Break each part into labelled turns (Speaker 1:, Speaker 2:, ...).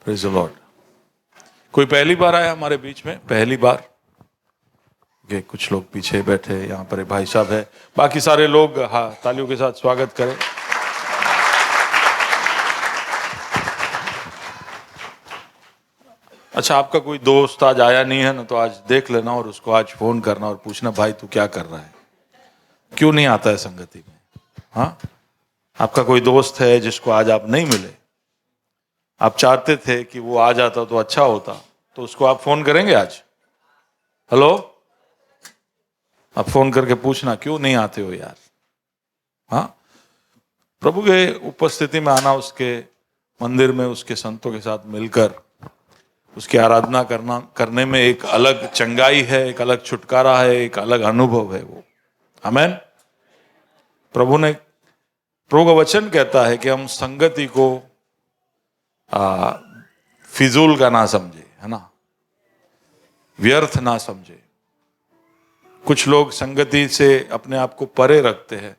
Speaker 1: Praise the Lord. कोई पहली बार आया हमारे बीच में? पहली बार? ओके, कुछ लोग पीछे बैठे, यहाँ पर एक भाई साहब है, बाकी सारे लोग हाँ तालियों के साथ स्वागत करें। अच्छा, आपका कोई दोस्त आज आया नहीं है ना, तो आज देख लेना और उसको आज फोन करना और पूछना, भाई तू क्या कर रहा है, क्यों नहीं आता है संगति में? हाँ, आपका कोई दोस्त है जिसको आज आप नहीं मिले, आप चाहते थे कि वो आ जाता तो अच्छा होता, तो उसको आप फोन करेंगे आज? हेलो, आप फोन करके पूछना क्यों नहीं आते हो यार। हाँ, प्रभु के उपस्थिति में आना, उसके मंदिर में उसके संतों के साथ मिलकर उसकी आराधना करने में एक अलग चंगाई है, एक अलग छुटकारा है, एक अलग अनुभव है वो। आमीन। प्रभु का वचन कहता है कि हम संगति को फिजूल का ना समझे, है ना, व्यर्थ ना समझे। कुछ लोग संगति से अपने आप को परे रखते हैं,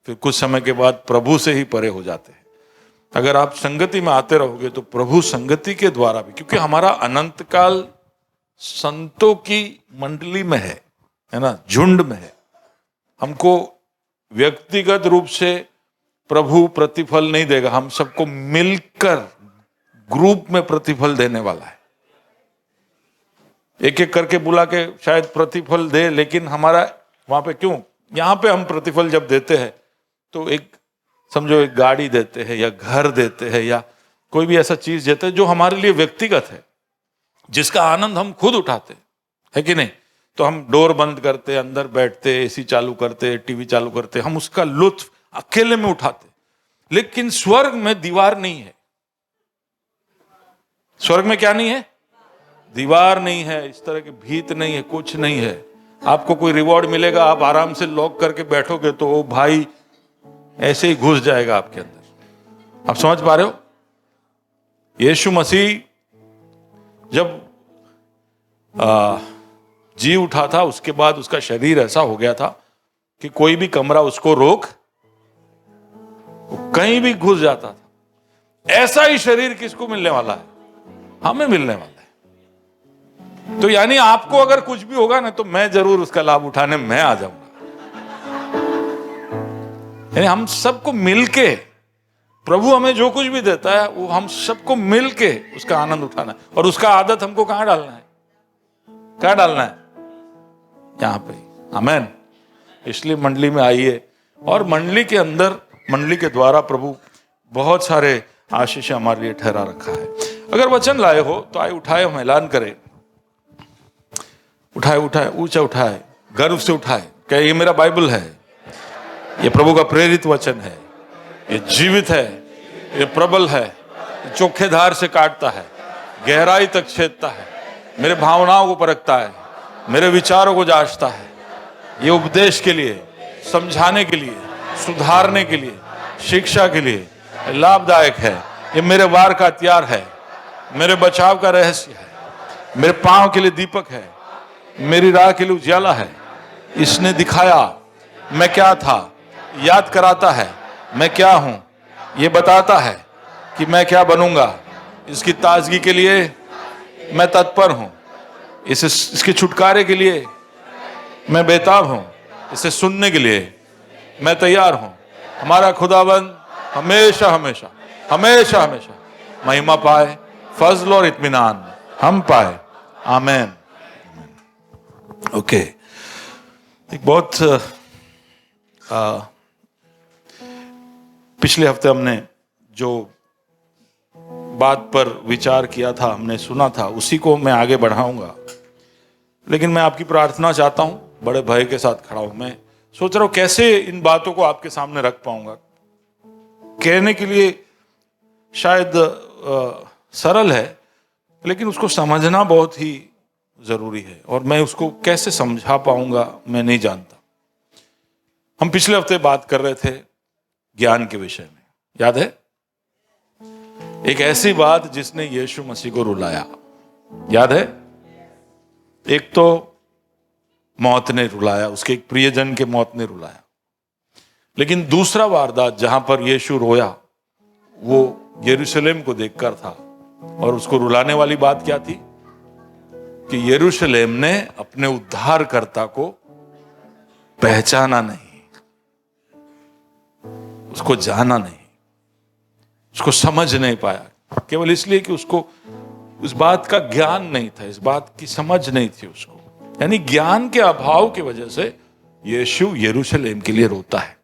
Speaker 1: फिर कुछ समय के बाद प्रभु से ही परे हो जाते हैं। अगर आप संगति में आते रहोगे तो प्रभु संगति के द्वारा भी, क्योंकि हमारा अनंत काल संतों की मंडली में है ना, झुंड में है। हमको व्यक्तिगत रूप से प्रभु प्रतिफल नहीं देगा, हम सबको मिलकर ग्रुप में प्रतिफल देने वाला है। एक एक करके बुला के शायद प्रतिफल दे, लेकिन हमारा वहां पे क्यों, यहां पे हम प्रतिफल जब देते हैं तो एक समझो एक गाड़ी देते हैं या घर देते हैं या कोई भी ऐसा चीज देते हैं जो हमारे लिए व्यक्तिगत है, जिसका आनंद हम खुद उठाते है कि नहीं। तो हम डोर बंद करते, अंदर बैठते, एसी चालू करते, टीवी चालू करते, हम उसका लुत्फ अकेले में उठाते। लेकिन स्वर्ग में दीवार नहीं है। स्वर्ग में क्या नहीं है? दीवार नहीं है, इस तरह की भीत नहीं है, कुछ नहीं है। आपको कोई रिवॉर्ड मिलेगा, आप आराम से लॉक करके बैठोगे तो वो भाई ऐसे ही घुस जाएगा आपके अंदर। आप समझ पा रहे हो? यीशु मसीह जब जी उठा था, उसके बाद उसका शरीर ऐसा हो गया था कि कोई भी कमरा उसको रोक, कहीं भी घुस जाता था। ऐसा ही शरीर किसको मिलने वाला है? हमें मिलने वाला है। तो यानी आपको अगर कुछ भी होगा ना, तो मैं जरूर उसका लाभ उठाने में आ जाऊंगा। यानी हम सबको मिलके, प्रभु हमें जो कुछ भी देता है वो हम सबको मिलके उसका आनंद उठाना है। और उसका आदत हमको कहां डालना है? कहां डालना है? यहां पे। आमीन। इसलिए मंडली में आइए, और मंडली के अंदर, मंडली के द्वारा प्रभु बहुत सारे आशीष हमारे लिए ठहरा रखा है। अगर वचन लाए हो तो आए, उठाए, हम ऐलान करें। उठाए उठाए, ऊंचा उठाए, गर्व से उठाए, क्या ये मेरा बाइबल है, ये प्रभु का प्रेरित वचन है, ये जीवित है, ये प्रबल है, ये चोखे धार से काटता है, गहराई तक छेदता है, मेरे भावनाओं को परखता है, मेरे विचारों को जांचता है। ये उपदेश के लिए, समझाने के लिए, सुधारने के लिए, शिक्षा के लिए लाभदायक है। ये मेरे वार का हथियार है, मेरे बचाव का रहस्य है, मेरे पांव के लिए दीपक है, मेरी राह के लिए उजाला है। इसने दिखाया मैं क्या था, याद कराता है मैं क्या हूं, ये बताता है कि मैं क्या बनूंगा। इसकी ताजगी के लिए मैं तत्पर हूं, इसके छुटकारे के लिए मैं बेताब हूं, इसे सुनने के लिए मैं तैयार हूं। हमारा खुदाबंद हमेशा हमेशा हमेशा हमेशा महिमा पाए, फजल और इत्मीनान हम पाए। आमीन। ओके, एक बहुत पिछले हफ्ते हमने जो बात पर विचार किया था, हमने सुना था, उसी को मैं आगे बढ़ाऊंगा। लेकिन मैं आपकी प्रार्थना चाहता हूं, बड़े भय के साथ खड़ा हूं। मैं सोच रहा हूं कैसे इन बातों को आपके सामने रख पाऊंगा। कहने के लिए शायद सरल है, लेकिन उसको समझना बहुत ही जरूरी है, और मैं उसको कैसे समझा पाऊंगा मैं नहीं जानता। हम पिछले हफ्ते बात कर रहे थे ज्ञान के विषय में, याद है? एक ऐसी बात जिसने यीशु मसीह को रुलाया, याद है? एक तो मौत ने रुलाया, उसके एक प्रियजन के मौत ने रुलाया। लेकिन दूसरा वारदात जहां पर यीशु रोया वो यरूशलेम को देखकर था, और उसको रुलाने वाली बात क्या थी कि यरूशलेम ने अपने उद्धारकर्ता को पहचाना नहीं, उसको जाना नहीं, उसको समझ नहीं पाया, केवल इसलिए कि उसको उस बात का ज्ञान नहीं था, इस बात की समझ नहीं थी उसको। यानी ज्ञान के अभाव की वजह से यीशु यरूशलेम के लिए रोता है।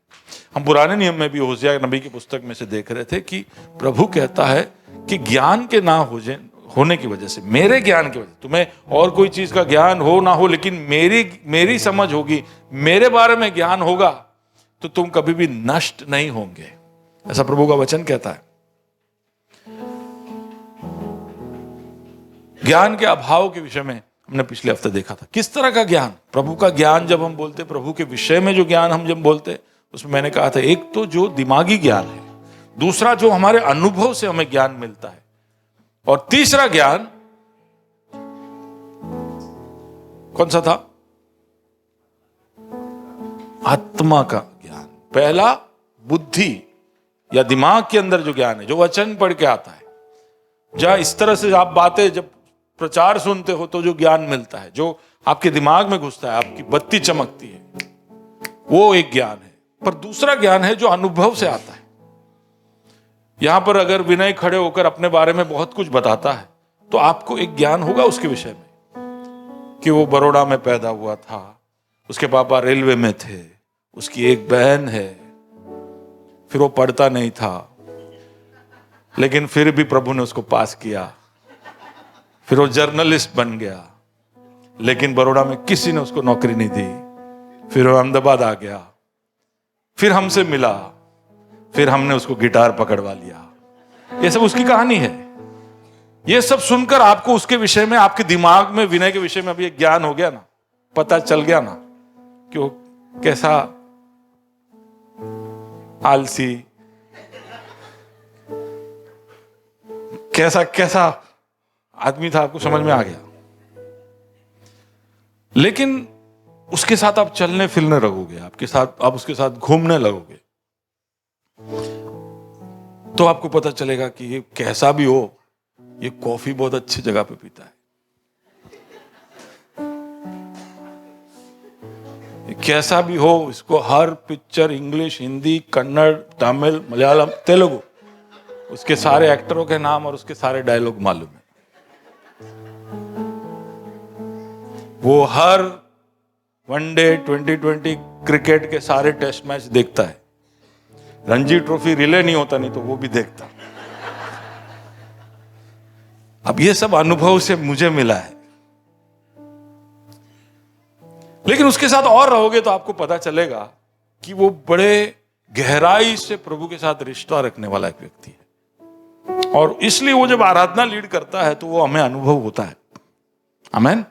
Speaker 1: हम पुराने नियम में भी होशिया नबी की पुस्तक में से देख रहे थे कि प्रभु कहता है कि ज्ञान के ना होने की वजह से, मेरे ज्ञान की वजह, तुम्हें और कोई चीज का ज्ञान हो ना हो, लेकिन मेरी समझ होगी, मेरे बारे में ज्ञान होगा, तो तुम कभी भी नष्ट नहीं होंगे, ऐसा प्रभु का वचन कहता है। ज्ञान के अभाव के विषय में हमने पिछले हफ्ते देखा था। किस तरह का ज्ञान? प्रभु का ज्ञान जब हम बोलते, प्रभु के विषय में जो ज्ञान हम जब बोलते, उसमें मैंने कहा था, एक तो जो दिमागी ज्ञान है, दूसरा जो हमारे अनुभव से हमें ज्ञान मिलता है, और तीसरा ज्ञान कौन सा था? आत्मा का ज्ञान। पहला बुद्धि या दिमाग के अंदर जो ज्ञान है, जो वचन पढ़ के आता है, जहां इस तरह से आप बातें जब प्रचार सुनते हो तो जो ज्ञान मिलता है, जो आपके दिमाग में घुसता है, आपकी बत्ती चमकती है, वो एक ज्ञान है। पर दूसरा ज्ञान है जो अनुभव से आता है। यहां पर अगर विनय खड़े होकर अपने बारे में बहुत कुछ बताता है तो आपको एक ज्ञान होगा उसके विषय में कि वो बड़ौदा में पैदा हुआ था, उसके पापा रेलवे में थे, उसकी एक बहन है, फिर वो पढ़ता नहीं था लेकिन फिर भी प्रभु ने उसको पास किया, फिर वो जर्नलिस्ट बन गया, लेकिन बड़ौदा में किसी ने उसको नौकरी नहीं दी, फिर वो अहमदाबाद आ गया, फिर हमसे मिला, फिर हमने उसको गिटार पकड़वा लिया। ये सब उसकी कहानी है। ये सब सुनकर आपको उसके विषय में, आपके दिमाग में विनय के विषय में अभी एक ज्ञान हो गया ना, पता चल गया ना कि वो कैसा आलसी, कैसा आदमी था, आपको समझ में आ गया। लेकिन उसके साथ आप चलने फिरने लगोगे, आप उसके साथ घूमने लगोगे, तो आपको पता चलेगा कि ये कैसा भी हो, ये कॉफी बहुत अच्छी जगह पे पीता है, ये कैसा भी हो, इसको हर पिक्चर इंग्लिश, हिंदी, कन्नड़, तमिल, मलयालम, तेलुगु, उसके सारे एक्टरों के नाम और उसके सारे डायलॉग मालूम है। वो हर वनडे 2020 क्रिकेट के सारे टेस्ट मैच देखता है, रणजी ट्रॉफी रिले नहीं होता, नहीं तो वो भी देखता। अब ये सब अनुभव से मुझे मिला है। लेकिन उसके साथ और रहोगे तो आपको पता चलेगा कि वो बड़े गहराई से प्रभु के साथ रिश्ता रखने वाला एक व्यक्ति है, और इसलिए वो जब आराधना लीड करता है तो वो हमें अनुभव होता है। आमीन।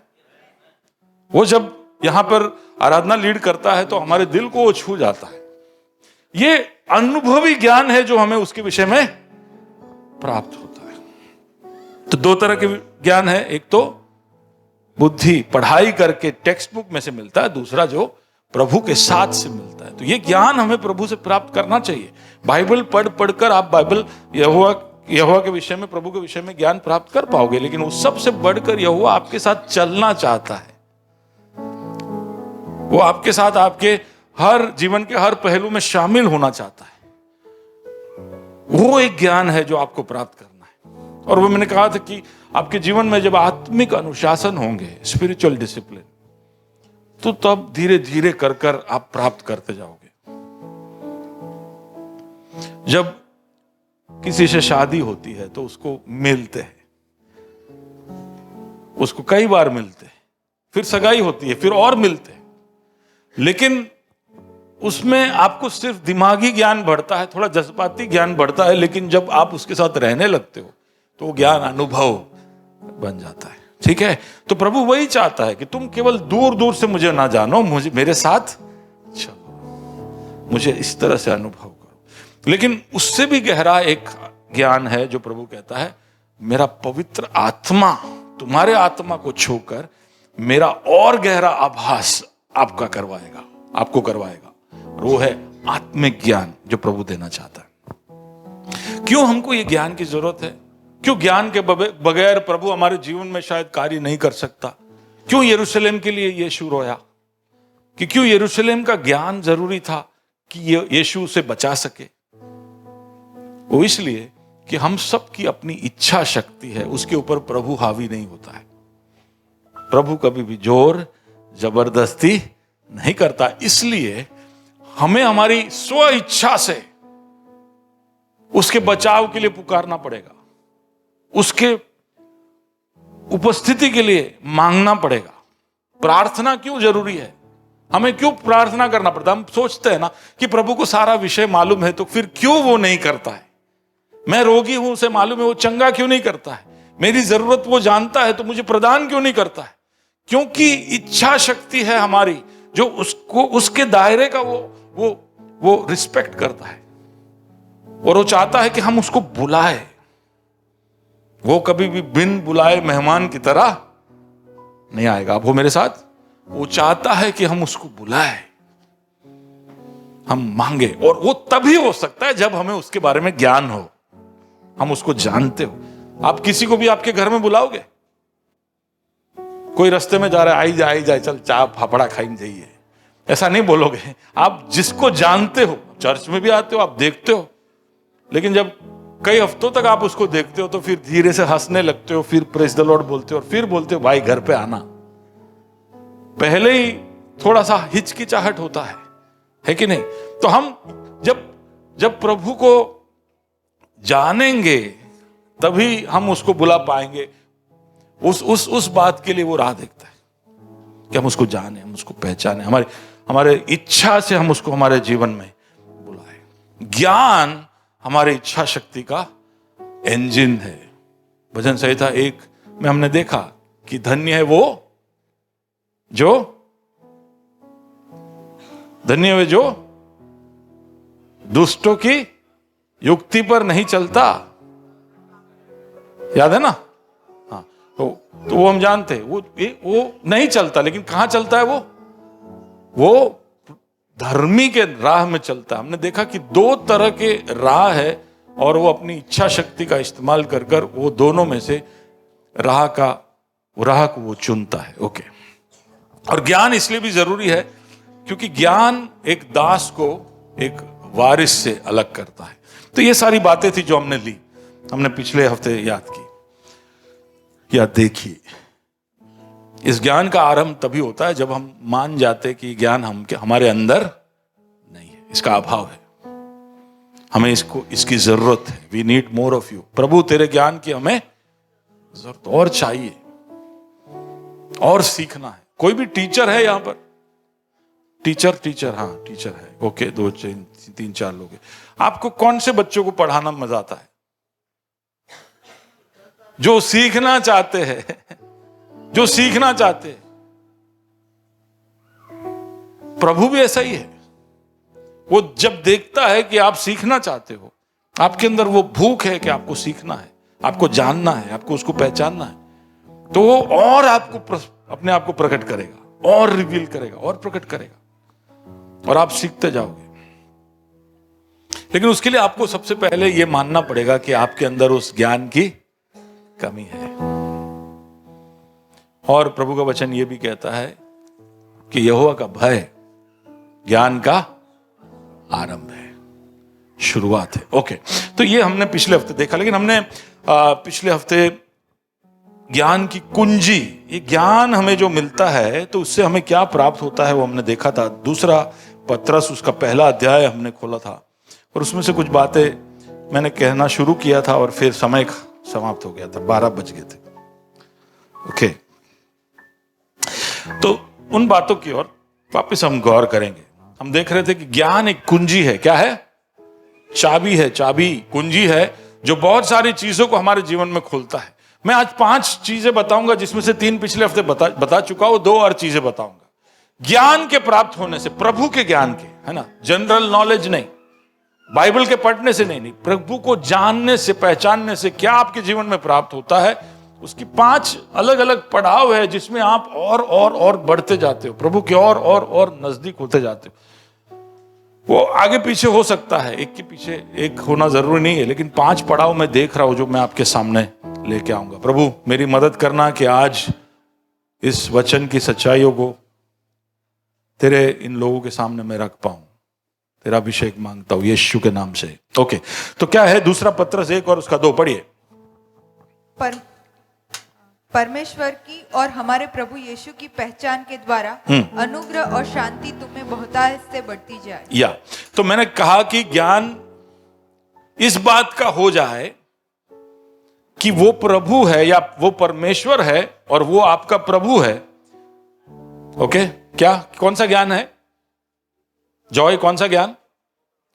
Speaker 1: वो जब यहां पर आराधना लीड करता है तो हमारे दिल को वो छू जाता है। ये अनुभवी ज्ञान है जो हमें उसके विषय में प्राप्त होता है। तो दो तरह के ज्ञान है, एक तो बुद्धि पढ़ाई करके टेक्स्ट बुक में से मिलता है, दूसरा जो प्रभु के साथ से मिलता है। तो ये ज्ञान हमें प्रभु से प्राप्त करना चाहिए। बाइबल पढ़कर आप बाइबल यहोवा के विषय में, प्रभु के विषय में ज्ञान प्राप्त कर पाओगे, लेकिन उस सबसे बढ़कर यहोवा आपके साथ चलना चाहता है। वो आपके साथ आपके हर जीवन के हर पहलू में शामिल होना चाहता है। वो एक ज्ञान है जो आपको प्राप्त करना है। और वो मैंने कहा था कि आपके जीवन में जब आत्मिक अनुशासन होंगे, स्पिरिचुअल डिसिप्लिन, तो तब धीरे धीरे कर आप प्राप्त करते जाओगे। जब किसी से शादी होती है तो उसको मिलते हैं, उसको कई बार मिलते हैं, फिर सगाई होती है, फिर और मिलते हैं, लेकिन उसमें आपको सिर्फ दिमागी ज्ञान बढ़ता है, थोड़ा जज्बाती ज्ञान बढ़ता है, लेकिन जब आप उसके साथ रहने लगते हो तो वो ज्ञान अनुभव बन जाता है। ठीक है। तो प्रभु वही चाहता है कि तुम केवल दूर दूर से मुझे ना जानो, मुझे मेरे साथ चलो, मुझे इस तरह से अनुभव करो। लेकिन उससे भी गहरा एक ज्ञान है जो प्रभु कहता है, मेरा पवित्र आत्मा तुम्हारे आत्मा को छूकर मेरा और गहरा आभास आपको करवाएगा। वो है आत्मिक ज्ञान जो प्रभु देना चाहता है। क्यों हमको ये ज्ञान की जरूरत है? क्यों ज्ञान के बगैर प्रभु हमारे जीवन में शायद कार्य नहीं कर सकता? क्यों यरूशलेम के लिए यीशु रोया? कि क्यों यरूशलेम का ज्ञान जरूरी था कि यीशु उसे बचा सके? वो इसलिए कि हम सब की अपनी इच्छा शक्ति है, उसके ऊपर प्रभु हावी नहीं होता है। प्रभु कभी भी जोर जबरदस्ती नहीं करता, इसलिए हमें हमारी स्व इच्छा से उसके बचाव के लिए पुकारना पड़ेगा, उसके उपस्थिति के लिए मांगना पड़ेगा। प्रार्थना क्यों जरूरी है? हमें क्यों प्रार्थना करना पड़ता है? हम सोचते हैं ना कि प्रभु को सारा विषय मालूम है, तो फिर क्यों वो नहीं करता है? मैं रोगी हूं, उसे मालूम है, वो चंगा क्यों नहीं करता है? मेरी जरूरत वो जानता है, तो मुझे प्रदान क्यों नहीं करता है? क्योंकि इच्छा शक्ति है हमारी, जो उसको उसके दायरे का वो रिस्पेक्ट करता है, और वो चाहता है कि हम उसको बुलाए। वो कभी भी बिन बुलाए मेहमान की तरह नहीं आएगा। अब वो मेरे साथ, वो चाहता है कि हम उसको बुलाए, हम मांगे, और वो तभी हो सकता है जब हमें उसके बारे में ज्ञान हो, हम उसको जानते हो। आप किसी को भी आपके घर में बुलाओगे? कोई रास्ते में जा रहा है, आई जाए चल चाय फाफड़ा खाई जाइए, ऐसा नहीं बोलोगे। आप जिसको जानते हो, चर्च में भी आते हो, आप देखते हो, लेकिन जब कई हफ्तों तक आप उसको देखते हो तो फिर धीरे से हंसने लगते हो, फिर प्रेज द लॉर्ड बोलते हो, और फिर बोलते हो भाई घर पे आना। पहले ही थोड़ा सा हिचकिचाहट होता है कि नहीं? तो हम जब प्रभु को जानेंगे तभी हम उसको बुला पाएंगे। उस बात के लिए वो राह देखता है कि हम उसको जाने, हम उसको पहचाने, हमारे इच्छा से हम उसको हमारे जीवन में बुलाए। ज्ञान हमारे इच्छा शक्ति का इंजन है। भजन संहिता 1 में हमने देखा कि धन्य है वो जो दुष्टों की युक्ति पर नहीं चलता। याद है ना? हाँ, तो वो हम जानते हैं, वो नहीं चलता, लेकिन कहां चलता है? वो धर्मी के राह में चलता है। हमने देखा कि 2 तरह के राह है, और वो अपनी इच्छा शक्ति का इस्तेमाल कर वो दोनों में से राह को वो चुनता है। ओके। और ज्ञान इसलिए भी जरूरी है क्योंकि ज्ञान एक दास को एक वारिस से अलग करता है। तो ये सारी बातें थी जो हमने पिछले हफ्ते याद की या देखी। इस ज्ञान का आरंभ तभी होता है जब हम मान जाते कि ज्ञान हमारे अंदर नहीं है, इसका अभाव है, हमें इसकी जरूरत है। We need more of you. प्रभु तेरे ज्ञान की हमें जरूरत और चाहिए, और सीखना है। कोई भी टीचर है यहां पर? टीचर हाँ टीचर है। ओके, 2 3 4 लोग हैं। आपको कौन से बच्चों को पढ़ाना मजा आता है? जो सीखना चाहते हैं, जो सीखना चाहते हैं। प्रभु भी ऐसा ही है। वो जब देखता है कि आप सीखना चाहते हो, आपके अंदर वो भूख है कि आपको सीखना है, आपको जानना है, आपको उसको पहचानना है, तो वो और आपको अपने आप को प्रकट करेगा, और रिवील करेगा, और प्रकट करेगा, और आप सीखते जाओगे। लेकिन उसके लिए आपको सबसे पहले यह मानना पड़ेगा कि आपके अंदर उस ज्ञान की कमी है। और प्रभु का वचन यह भी कहता है कि यहोवा का भय ज्ञान का आरंभ है, शुरुआत है। ओके, तो ये हमने पिछले हफ्ते देखा। लेकिन हमने पिछले हफ्ते ज्ञान की कुंजी, ये ज्ञान हमें जो मिलता है तो उससे हमें क्या प्राप्त होता है वो हमने देखा था। 2 पत्रस उसका 1 अध्याय हमने खोला था, और उसमें से कुछ बातें मैंने कहना शुरू किया था, और फिर समय समाप्त हो गया था, 12 बज गए थे। ओके, तो उन बातों की ओर वापस हम गौर करेंगे। हम देख रहे थे कि ज्ञान एक कुंजी है। क्या है? चाबी है, चाबी कुंजी है जो बहुत सारी चीजों को हमारे जीवन में खोलता है। मैं आज 5 चीजें बताऊंगा, जिसमें से 3 पिछले हफ्ते बता चुका हूं, 2 और चीजें बताऊंगा। ज्ञान के प्राप्त होने से, प्रभु के ज्ञान के, है ना, जनरल नॉलेज नहीं, बाइबल के पढ़ने से नहीं, प्रभु को जानने से, पहचानने से क्या आपके जीवन में प्राप्त होता है, उसकी 5 अलग अलग पड़ाव है जिसमें आप और बढ़ते जाते हो, प्रभु के और नजदीक होते जाते हो। वो आगे पीछे हो सकता है, एक के पीछे एक होना जरूरी नहीं है, लेकिन 5 पड़ाव मैं देख रहा हूं जो मैं आपके सामने लेके आऊंगा। प्रभु मेरी मदद करना कि आज इस वचन की सच्चाइयों को तेरे इन लोगों के सामने मैं रख पाऊं। तेरा अभिषेक मांगता हूं यीशु के नाम से। ओके, तो क्या है दूसरा पत्रस 1 और उसका 2 पढ़िए।
Speaker 2: परमेश्वर की और हमारे प्रभु यीशु की पहचान के द्वारा अनुग्रह और शांति तुम्हें बहुतायत से बढ़ती जाए।
Speaker 1: या तो मैंने कहा कि ज्ञान इस बात का हो जाए कि वो प्रभु है या वो परमेश्वर है और वो आपका प्रभु है। ओके, क्या कौन सा ज्ञान है? जॉय, कौन सा ज्ञान?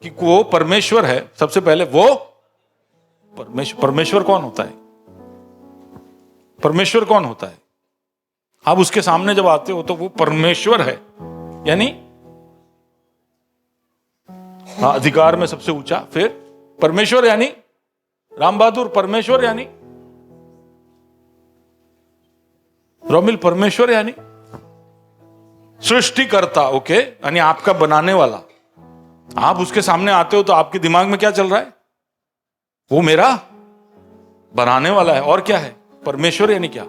Speaker 1: कि वो परमेश्वर है। सबसे पहले वो परमेश्वर कौन होता है? परमेश्वर कौन होता है? आप उसके सामने जब आते हो तो वो परमेश्वर है, यानी अधिकार में सबसे ऊंचा। फिर परमेश्वर यानी राम बहादुर, परमेश्वर यानी रोमिल, परमेश्वर यानी सृष्टिकर्ता। ओके, यानी आपका बनाने वाला। आप उसके सामने आते हो तो आपके दिमाग में क्या चल रहा है? वो मेरा बनाने वाला है। और क्या है? परमेश्वर यानी क्या?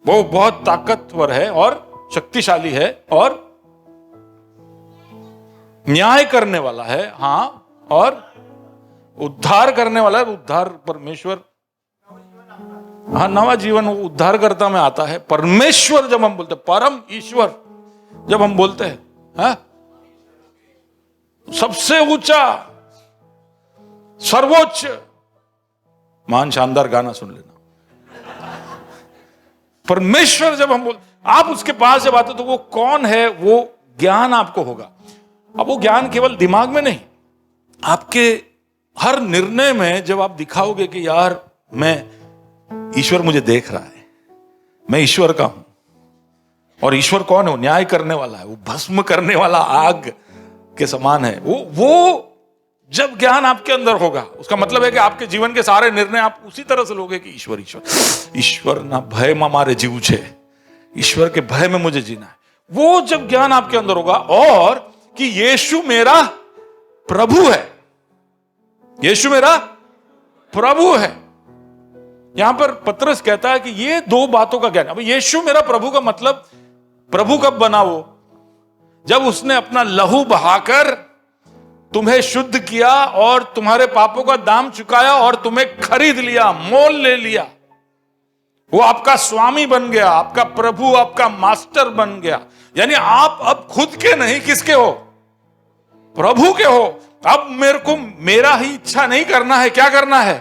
Speaker 1: वो बहुत ताकतवर है और शक्तिशाली है और न्याय करने वाला है। हां, और उद्धार करने वाला है। उद्धार परमेश्वर, हाँ, नवा जीवन वो उद्धारकर्ता में आता है। परमेश्वर जब हम बोलते हैं, परम ईश्वर जब हम बोलते हैं, हाँ, सबसे ऊंचा, सर्वोच्च। महान शानदार गाना सुन लेना। परमेश्वर जब हम बोलते, आप उसके पास जब आते तो वो कौन है, वो ज्ञान आपको होगा। अब वो ज्ञान केवल दिमाग में नहीं, आपके हर निर्णय में जब आप दिखाओगे कि यार ईश्वर मुझे देख रहा है, मैं ईश्वर का हूं। और ईश्वर कौन है? वो न्याय करने वाला है, वो भस्म करने वाला आग के समान है। वो जब ज्ञान आपके अंदर होगा, उसका मतलब है कि आपके जीवन के सारे निर्णय आप उसी तरह से लोगे कि ईश्वर ईश्वर ईश्वर ना भय में मारे जीव छे, ईश्वर के भय में मुझे जीना है। वो जब ज्ञान आपके अंदर होगा, और कि यीशु मेरा प्रभु है, यीशु मेरा प्रभु है। यहां पर पत्रस कहता है कि ये 2 बातों का ज्ञान। अब यीशु मेरा प्रभु का मतलब, प्रभु कब बना? वो जब उसने अपना लहू बहाकर तुम्हें शुद्ध किया और तुम्हारे पापों का दाम चुकाया और तुम्हें खरीद लिया, मोल ले लिया। वो आपका स्वामी बन गया, आपका प्रभु, आपका मास्टर बन गया। यानी आप अब खुद के नहीं, किसके हो? प्रभु के हो। अब मेरे को मेरा ही इच्छा नहीं करना है, क्या करना है?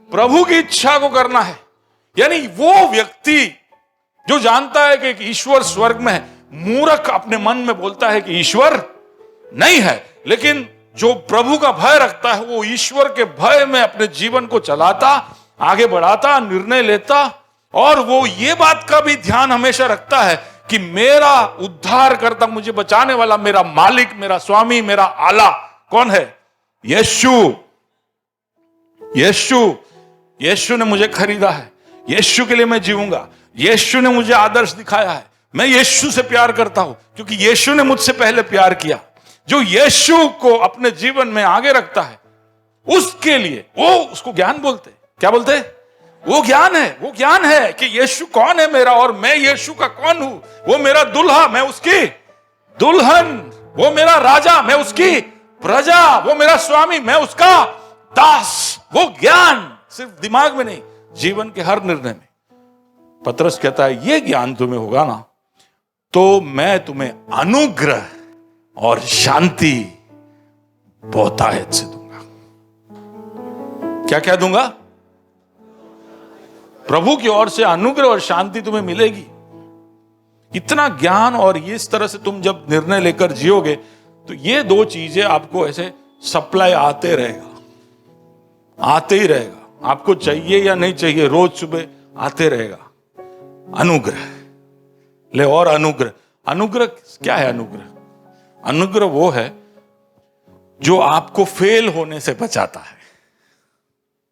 Speaker 1: प्रभु की इच्छा को करना है। यानी वो व्यक्ति जो जानता है कि ईश्वर स्वर्ग में है, मूर्ख अपने मन में बोलता है कि ईश्वर नहीं है, लेकिन जो प्रभु का भय रखता है वो ईश्वर के भय में अपने जीवन को चलाता, आगे बढ़ाता, निर्णय लेता। और वो ये बात का भी ध्यान हमेशा रखता है कि मेरा उद्धार करता, मुझे बचाने वाला, मेरा मालिक, मेरा स्वामी, मेरा आला कौन है? यीशु। यीशु, यीशु ने मुझे खरीदा है, यीशु के लिए मैं जीऊंगा, यीशु ने मुझे आदर्श दिखाया है, मैं यीशु से प्यार करता हूं क्योंकि यीशु ने मुझसे पहले प्यार किया। जो यीशु को अपने जीवन में आगे रखता है, उसके लिए वो उसको ज्ञान बोलते। क्या बोलते? वो ज्ञान है। वो ज्ञान है कि यीशु कौन है मेरा और मैं यीशु का कौन हूं। वो मेरा दुल्हा, मैं उसकी दुल्हन। वो मेरा राजा, मैं उसकी प्रजा। वो मेरा स्वामी, मैं उसका दास। वो ज्ञान सिर्फ दिमाग में नहीं, जीवन के हर निर्णय में। पत्रस कहता है ये ज्ञान तुम्हें होगा ना, तो मैं तुम्हें अनुग्रह और शांति बहुतायत से दूंगा। क्या क्या दूंगा? प्रभु की ओर से अनुग्रह और शांति तुम्हें मिलेगी। इतना ज्ञान, और इस तरह से तुम जब निर्णय लेकर जियोगे तो ये 2 चीजें आपको ऐसे सप्लाई आते रहेगा, आते ही रहेगा। आपको चाहिए या नहीं चाहिए, रोज सुबह आते रहेगा। अनुग्रह ले, और अनुग्रह। अनुग्रह क्या है? अनुग्रह, अनुग्रह वो है जो आपको फेल होने से बचाता है।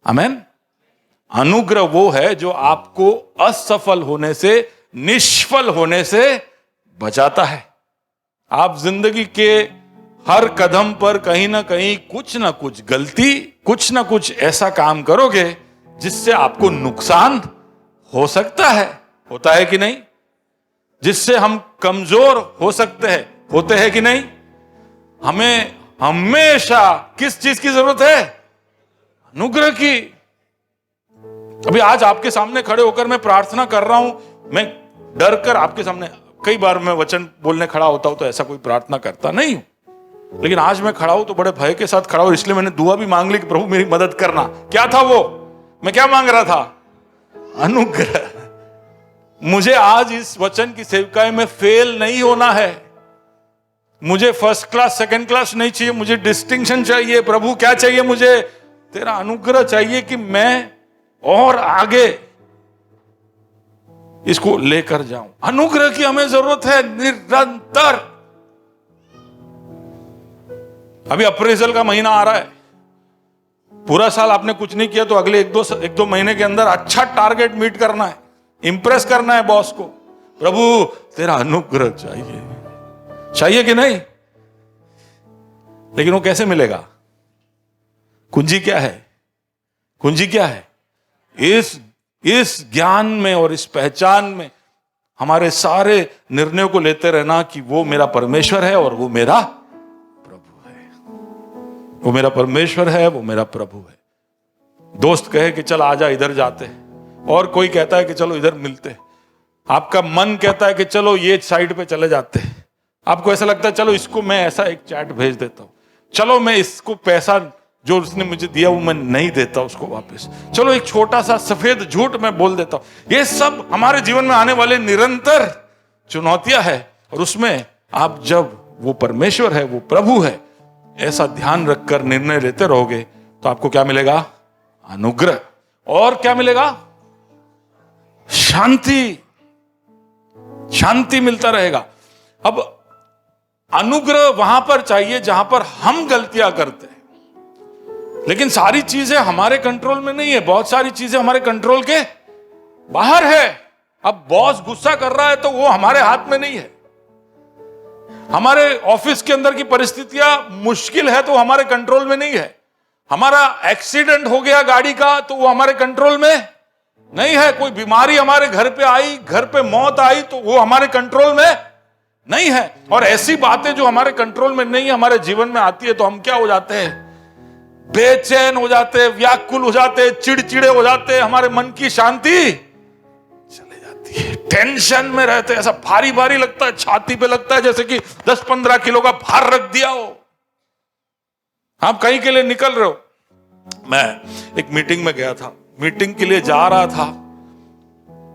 Speaker 1: आमेन। अनुग्रह वो है जो आपको असफल होने से, निष्फल होने से बचाता है। आप जिंदगी के हर कदम पर कहीं ना कहीं कुछ ना कुछ गलती, कुछ ना कुछ ऐसा काम करोगे जिससे आपको नुकसान हो सकता है, होता है कि नहीं? जिससे हम कमजोर हो सकते हैं, होते हैं कि नहीं? हमें हमेशा किस चीज की जरूरत है? अनुग्रह की। अभी आज आपके सामने खड़े होकर मैं प्रार्थना कर रहा हूं, मैं डर कर आपके सामने, कई बार मैं वचन बोलने खड़ा होता हूं तो ऐसा कोई प्रार्थना करता नहीं हूं, लेकिन आज मैं खड़ा हूं तो बड़े भय के साथ खड़ा हूं, इसलिए मैंने दुआ भी मांग ली कि प्रभु मेरी मदद करना। क्या था वो? मैं क्या मांग रहा था? अनुग्रह। मुझे आज इस वचन की सेवकाई में फेल नहीं होना है। मुझे फर्स्ट क्लास सेकंड क्लास नहीं चाहिए, मुझे डिस्टिंक्शन चाहिए। प्रभु क्या चाहिए मुझे? तेरा अनुग्रह चाहिए कि मैं और आगे इसको लेकर जाऊं। अनुग्रह की हमें जरूरत है निरंतर। अभी अप्रेजल का महीना आ रहा है, पूरा साल आपने कुछ नहीं किया तो अगले एक दो महीने के अंदर अच्छा टारगेट मीट करना है, इंप्रेस करना है बॉस को। प्रभु तेरा अनुग्रह चाहिए, चाहिए कि नहीं? लेकिन वो कैसे मिलेगा? कुंजी क्या है? कुंजी क्या है? इस ज्ञान में और इस पहचान में हमारे सारे निर्णयों को लेते रहना कि वो मेरा परमेश्वर है और वो मेरा प्रभु है। वो मेरा परमेश्वर है, वो मेरा प्रभु है। दोस्त कहे कि चल आजा इधर जाते हैं, और कोई कहता है कि चलो इधर मिलते हैं। आपका मन कहता है कि चलो ये साइड पे चले जाते हैं। आपको ऐसा लगता है चलो इसको मैं ऐसा एक चैट भेज देता हूं, चलो मैं इसको पैसा जो उसने मुझे दिया वो मैं नहीं देता उसको वापस, चलो एक छोटा सा सफेद झूठ मैं बोल देता हूं। ये सब हमारे जीवन में आने वाले निरंतर चुनौतियां है, और उसमें आप जब वो परमेश्वर है, वो प्रभु है, ऐसा ध्यान रखकर निर्णय लेते रहोगे तो आपको क्या मिलेगा? अनुग्रह। और क्या मिलेगा? शांति। शांति मिलता रहेगा। अब अनुग्रह वहां पर चाहिए जहां पर हम गलतियां करते हैं, लेकिन सारी चीजें हमारे कंट्रोल में नहीं है। बहुत सारी चीजें हमारे कंट्रोल के बाहर है। अब बॉस गुस्सा कर रहा है तो वो हमारे हाथ में नहीं है। हमारे ऑफिस के अंदर की परिस्थितियां मुश्किल है तो हमारे कंट्रोल में नहीं है। हमारा एक्सीडेंट हो गया गाड़ी का तो वो हमारे कंट्रोल में नहीं है। कोई बीमारी हमारे घर पे आई, घर पे मौत आई तो वो हमारे कंट्रोल में नहीं है। और ऐसी बातें जो हमारे कंट्रोल में नहीं है हमारे जीवन में आती है तो हम क्या हो जाते हैं? बेचैन हो जाते हैं, व्याकुल हो जाते हैं, चिड़चिड़े हो जाते हैं, हमारे मन की शांति चले जाती है, टेंशन में रहते हैं। ऐसा भारी भारी लगता है, छाती पे लगता है जैसे कि 10-15 किलो का भार रख दिया हो। आप कहीं के लिए निकल रहे हो। मैं एक मीटिंग में गया था, मीटिंग के लिए जा रहा था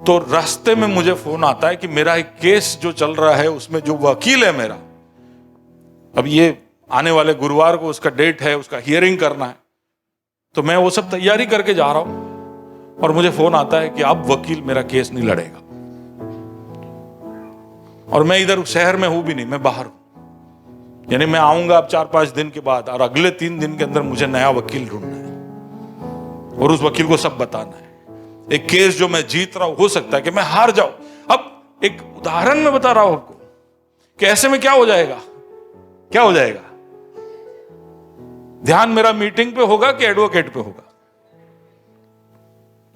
Speaker 1: तो रास्ते में मुझे फोन आता है कि मेरा एक केस जो चल रहा है उसमें जो वकील है मेरा, अब ये आने वाले गुरुवार को उसका डेट है, उसका हियरिंग करना है। तो मैं वो सब तैयारी करके जा रहा हूं और मुझे फोन आता है कि अब वकील मेरा केस नहीं लड़ेगा। और मैं इधर शहर में हूं भी नहीं, मैं बाहर हूं। यानी मैं आऊंगा अब 4-5 दिन के बाद, और अगले 3 दिन के अंदर मुझे नया वकील ढूंढना है और उस वकील को सब बताना है। एक केस जो मैं जीत रहा हूं, हो सकता है कि मैं हार जाऊं। अब एक उदाहरण में बता रहा हूं आपको कि ऐसे में क्या हो जाएगा, क्या हो जाएगा। ध्यान मेरा मीटिंग पे होगा कि एडवोकेट पे होगा?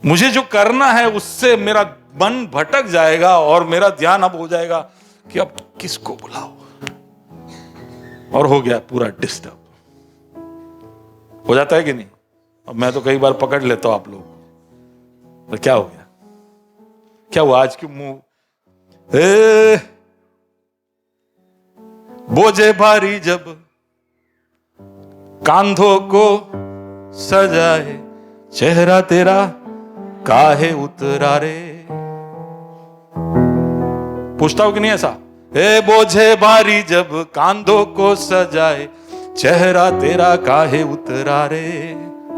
Speaker 1: मुझे जो करना है उससे मेरा मन भटक जाएगा और मेरा ध्यान अब हो जाएगा कि अब किसको बुलाओ, और हो गया पूरा डिस्टर्ब। हो जाता है कि नहीं? अब मैं तो कई बार पकड़ लेता हूं आप लोग, तो क्या हो गया, क्या हुआ आज क्यों मुंह बोझे भारी जब कांधों को सजाए, चेहरा तेरा काहे उतरा रे। पूछता हूं कि नहीं ऐसा? बोझे भारी जब कांधों को सजाए, चेहरा तेरा काहे उतरा रे।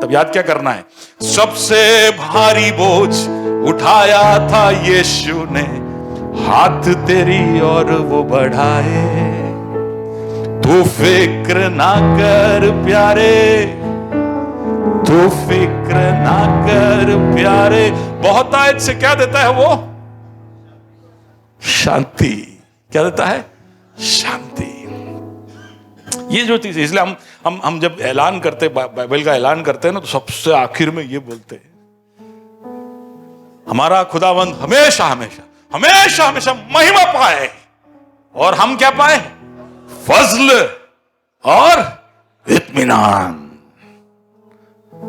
Speaker 1: तब याद क्या करना है? सबसे भारी बोझ उठाया था यीशु ने, हाथ तेरी और वो बढ़ाए। तू फिक्र ना कर प्यारे, तू फिक्र ना कर प्यारे। बहुतायत से क्या देता है वो? शांति। क्या देता है? शांति। ये जो चीज, इसलिए हम जब ऐलान करते, बाइबल का ऐलान करते हैं ना, तो सबसे आखिर में ये बोलते हैं, हमारा खुदावंद हमेशा हमेशा हमेशा हमेशा महिमा पाए, और हम क्या पाए? फजल और इत्मीनान।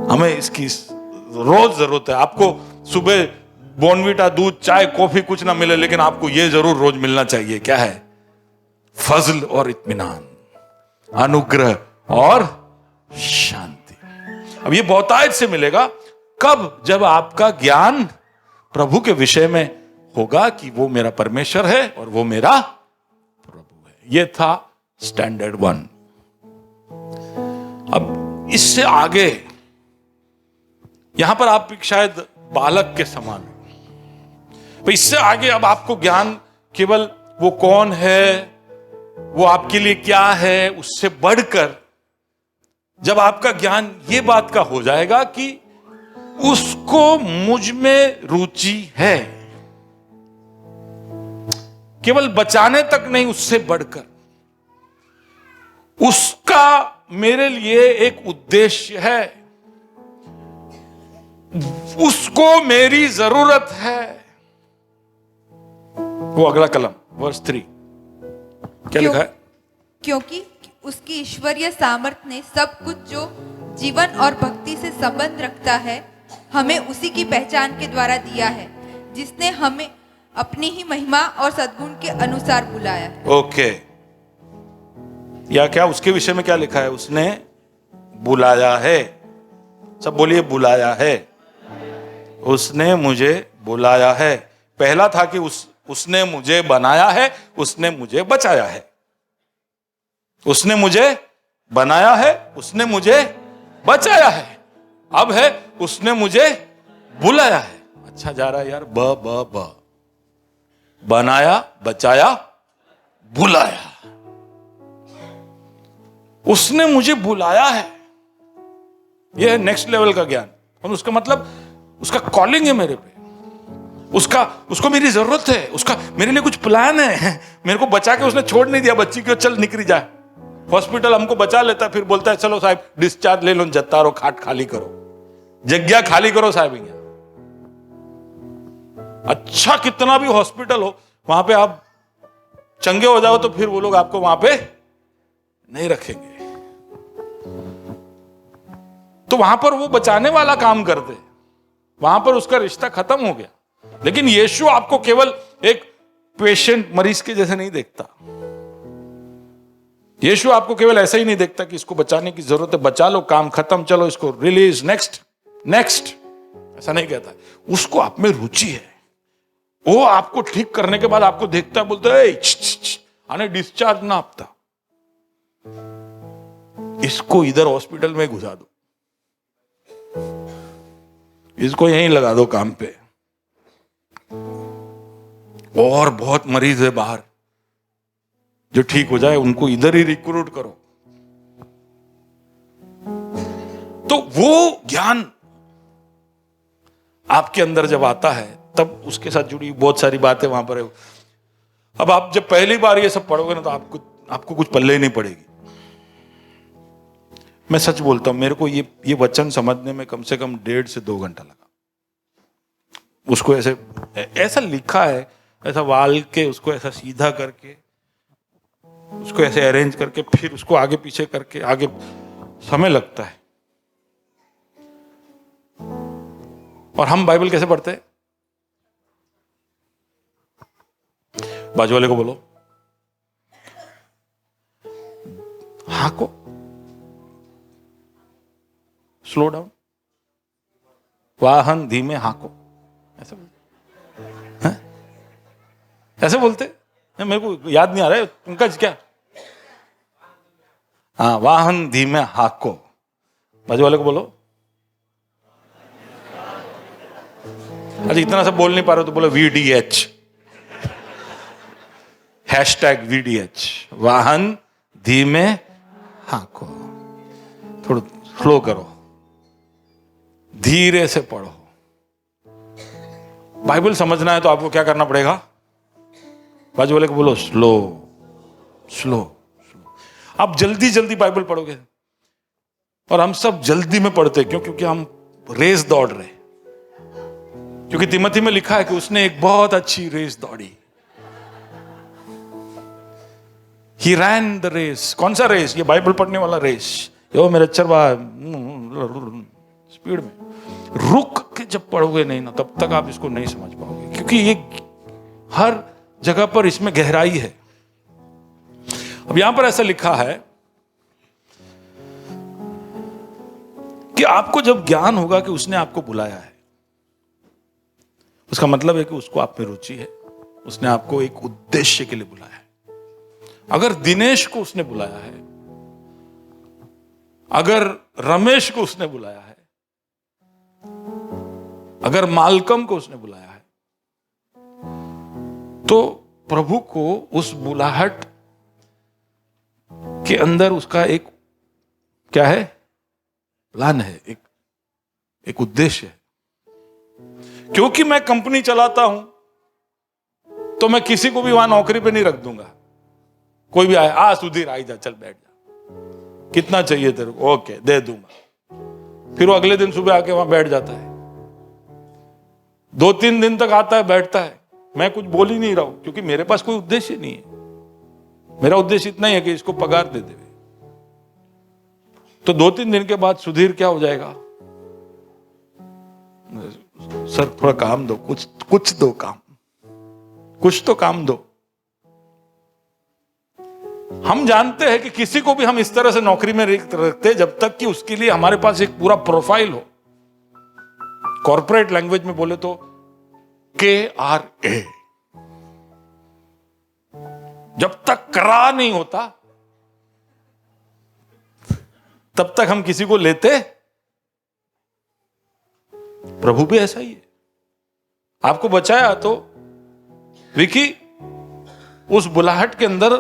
Speaker 1: हमें इसकी रोज जरूरत है। आपको सुबह बोर्नवीटा, दूध, चाय, कॉफी कुछ ना मिले, लेकिन आपको यह जरूर रोज मिलना चाहिए। क्या है? फजल और इत्मीनान, अनुग्रह और शांति। अब ये बहुतायत से मिलेगा कब? जब आपका ज्ञान प्रभु के विषय में होगा कि वो मेरा परमेश्वर है और वो मेरा प्रभु है। ये था स्टैंडर्ड 1। अब इससे आगे, यहां पर आप शायद बालक के समान हो, तो इससे आगे अब आपको ज्ञान केवल वो कौन है, वो आपके लिए क्या है, उससे बढ़कर जब आपका ज्ञान ये बात का हो जाएगा कि उसको मुझ में रुचि है, केवल बचाने तक नहीं, उससे बढ़कर उसका मेरे लिए एक उद्देश्य है, उसको मेरी जरूरत है। वो अगला कलम, वर्स 3 क्या लिखा है?
Speaker 2: क्योंकि उसकी ईश्वरीय सामर्थ्य ने सब कुछ जो जीवन और भक्ति से संबंध रखता है हमें उसी की पहचान के द्वारा दिया है, जिसने हमें अपनी ही महिमा और सद्गुण के अनुसार बुलाया है।
Speaker 1: ओके, या क्या उसके विषय में क्या लिखा है? उसने बुलाया है। सब बोलिए, बुलाया है। उसने मुझे बुलाया है। पहला था कि उसने मुझे बनाया है, उसने मुझे बचाया है। उसने मुझे बनाया है, उसने मुझे बचाया है। अब है उसने मुझे बुलाया है। अच्छा जा रहा है यार। ब बनाया, बचाया, बुलाया। उसने मुझे बुलाया है, यह है नेक्स्ट लेवल का ज्ञान। और उसका मतलब, उसका कॉलिंग है मेरे पे, उसको मेरी जरूरत है, उसका मेरे लिए कुछ प्लान है। मेरे को बचा के उसने छोड़ नहीं दिया बच्ची को, चल निकली जाए। हॉस्पिटल हमको बचा लेता है, फिर बोलता है चलो साहब डिस्चार्ज ले लो, जत्ता रहो, खाट खाली करो, जगह खाली करो साहब। यहाँ अच्छा कितना भी हॉस्पिटल हो, वहां पे आप चंगे हो जाओ तो फिर वो लोग आपको वहां पे नहीं रखेंगे। तो वहां पर वो बचाने वाला काम करते, वहां पर उसका रिश्ता खत्म हो गया। लेकिन यीशु आपको केवल एक पेशेंट, मरीज के जैसे नहीं देखता। यीशु आपको केवल ऐसा ही नहीं देखता कि इसको बचाने की जरूरत है, बचा लो, काम खत्म, चलो इसको रिलीज, नेक्स्ट नेक्स्ट, ऐसा नहीं कहता। उसको आप में रुचि है। वो आपको ठीक करने के बाद आपको देखता, बोलता है आने डिस्चार्ज ना आपता, इसको इधर हॉस्पिटल में घुसा दो, इसको यहीं लगा दो काम पे। और बहुत मरीज है बाहर जो ठीक हो जाए, उनको इधर ही रिक्रूट करो। तो वो ज्ञान आपके अंदर जब आता है, तब उसके साथ जुड़ी बहुत सारी बातें वहां पर है। अब आप जब पहली बार ये सब पढ़ोगे ना, तो आपको कुछ पल्ले ही नहीं पड़ेगी। मैं सच बोलता हूं, मेरे को ये वचन समझने में कम से कम 1.5 से 2 घंटा लगा। उसको ऐसा लिखा है, ऐसा वाल के, उसको ऐसा सीधा करके, उसको ऐसे अरेंज करके, फिर उसको आगे पीछे करके, आगे समय लगता है। और हम बाइबल कैसे पढ़ते हैं? बाजू वाले को बोलो, हाँको, स्लो डाउन, वाहन धीमे हाँको, ऐसे बोलते हैं? ऐसे बोलते हैं? मेरे को याद नहीं आ रहा है पंकज, क्या? हाँ, वाहन धीमे हाँको। बाजू वाले को बोलो। अच्छा, इतना सब बोल नहीं पा रहे तो बोलो VDH, #VDH, वाहन धीमे हाँको। थोड़ा स्लो करो, धीरे से पढ़ो। बाइबल समझना है तो आपको क्या करना पड़ेगा? बाजू वाले को बोलो स्लो स्लो स्लो। आप जल्दी जल्दी बाइबल पढ़ोगे, और हम सब जल्दी में पढ़ते क्यों? क्योंकि हम रेस दौड़ रहे। क्योंकि तिमोथी में लिखा है कि उसने एक बहुत अच्छी रेस दौड़ी। He ran the race। कौन सा रेस? ये बाइबल पढ़ने वाला रेस। यो मेरे चरवा स्पीड में। रुक के जब पढ़ोगे नहीं ना, तब तक आप इसको नहीं समझ पाओगे, क्योंकि ये हर जगह पर इसमें गहराई है। अब यहां पर ऐसा लिखा है कि आपको जब ज्ञान होगा कि उसने आपको बुलाया है, उसका मतलब है कि उसको आप में रुचि है, उसने आपको एक उद्देश्य के लिए बुलाया है। अगर दिनेश को उसने बुलाया है, अगर रमेश को उसने बुलाया है, अगर मालकम को उसने बुलाया है, तो प्रभु को उस बुलाहट के अंदर उसका एक क्या है? प्लान है, एक उद्देश्य है। क्योंकि मैं कंपनी चलाता हूं तो मैं किसी को भी वहां नौकरी पे नहीं रख दूंगा। कोई भी आए, सुधीर आई जा, चल बैठ जा, कितना चाहिए तेरे को? ओके दे दूंगा। फिर वो अगले दिन सुबह आके वहां बैठ जाता है, 2-3 दिन तक आता है, बैठता है, मैं कुछ बोल ही नहीं रहा हूं, क्योंकि मेरे पास कोई उद्देश्य नहीं है। मेरा उद्देश्य इतना ही है कि इसको पगार दे दे। तो 2-3 दिन के बाद सुधीर क्या हो जाएगा? सर थोड़ा काम दो, कुछ दो काम, कुछ तो काम दो। हम जानते हैं कि किसी को भी हम इस तरह से नौकरी में रखते जब तक कि उसके लिए हमारे पास एक पूरा प्रोफाइल हो। कॉर्पोरेट लैंग्वेज में बोले तो KRA। जब तक करा नहीं होता तब तक हम किसी को लेते। प्रभु भी ऐसा ही है। आपको बचाया तो विकी उस बुलाहट के अंदर,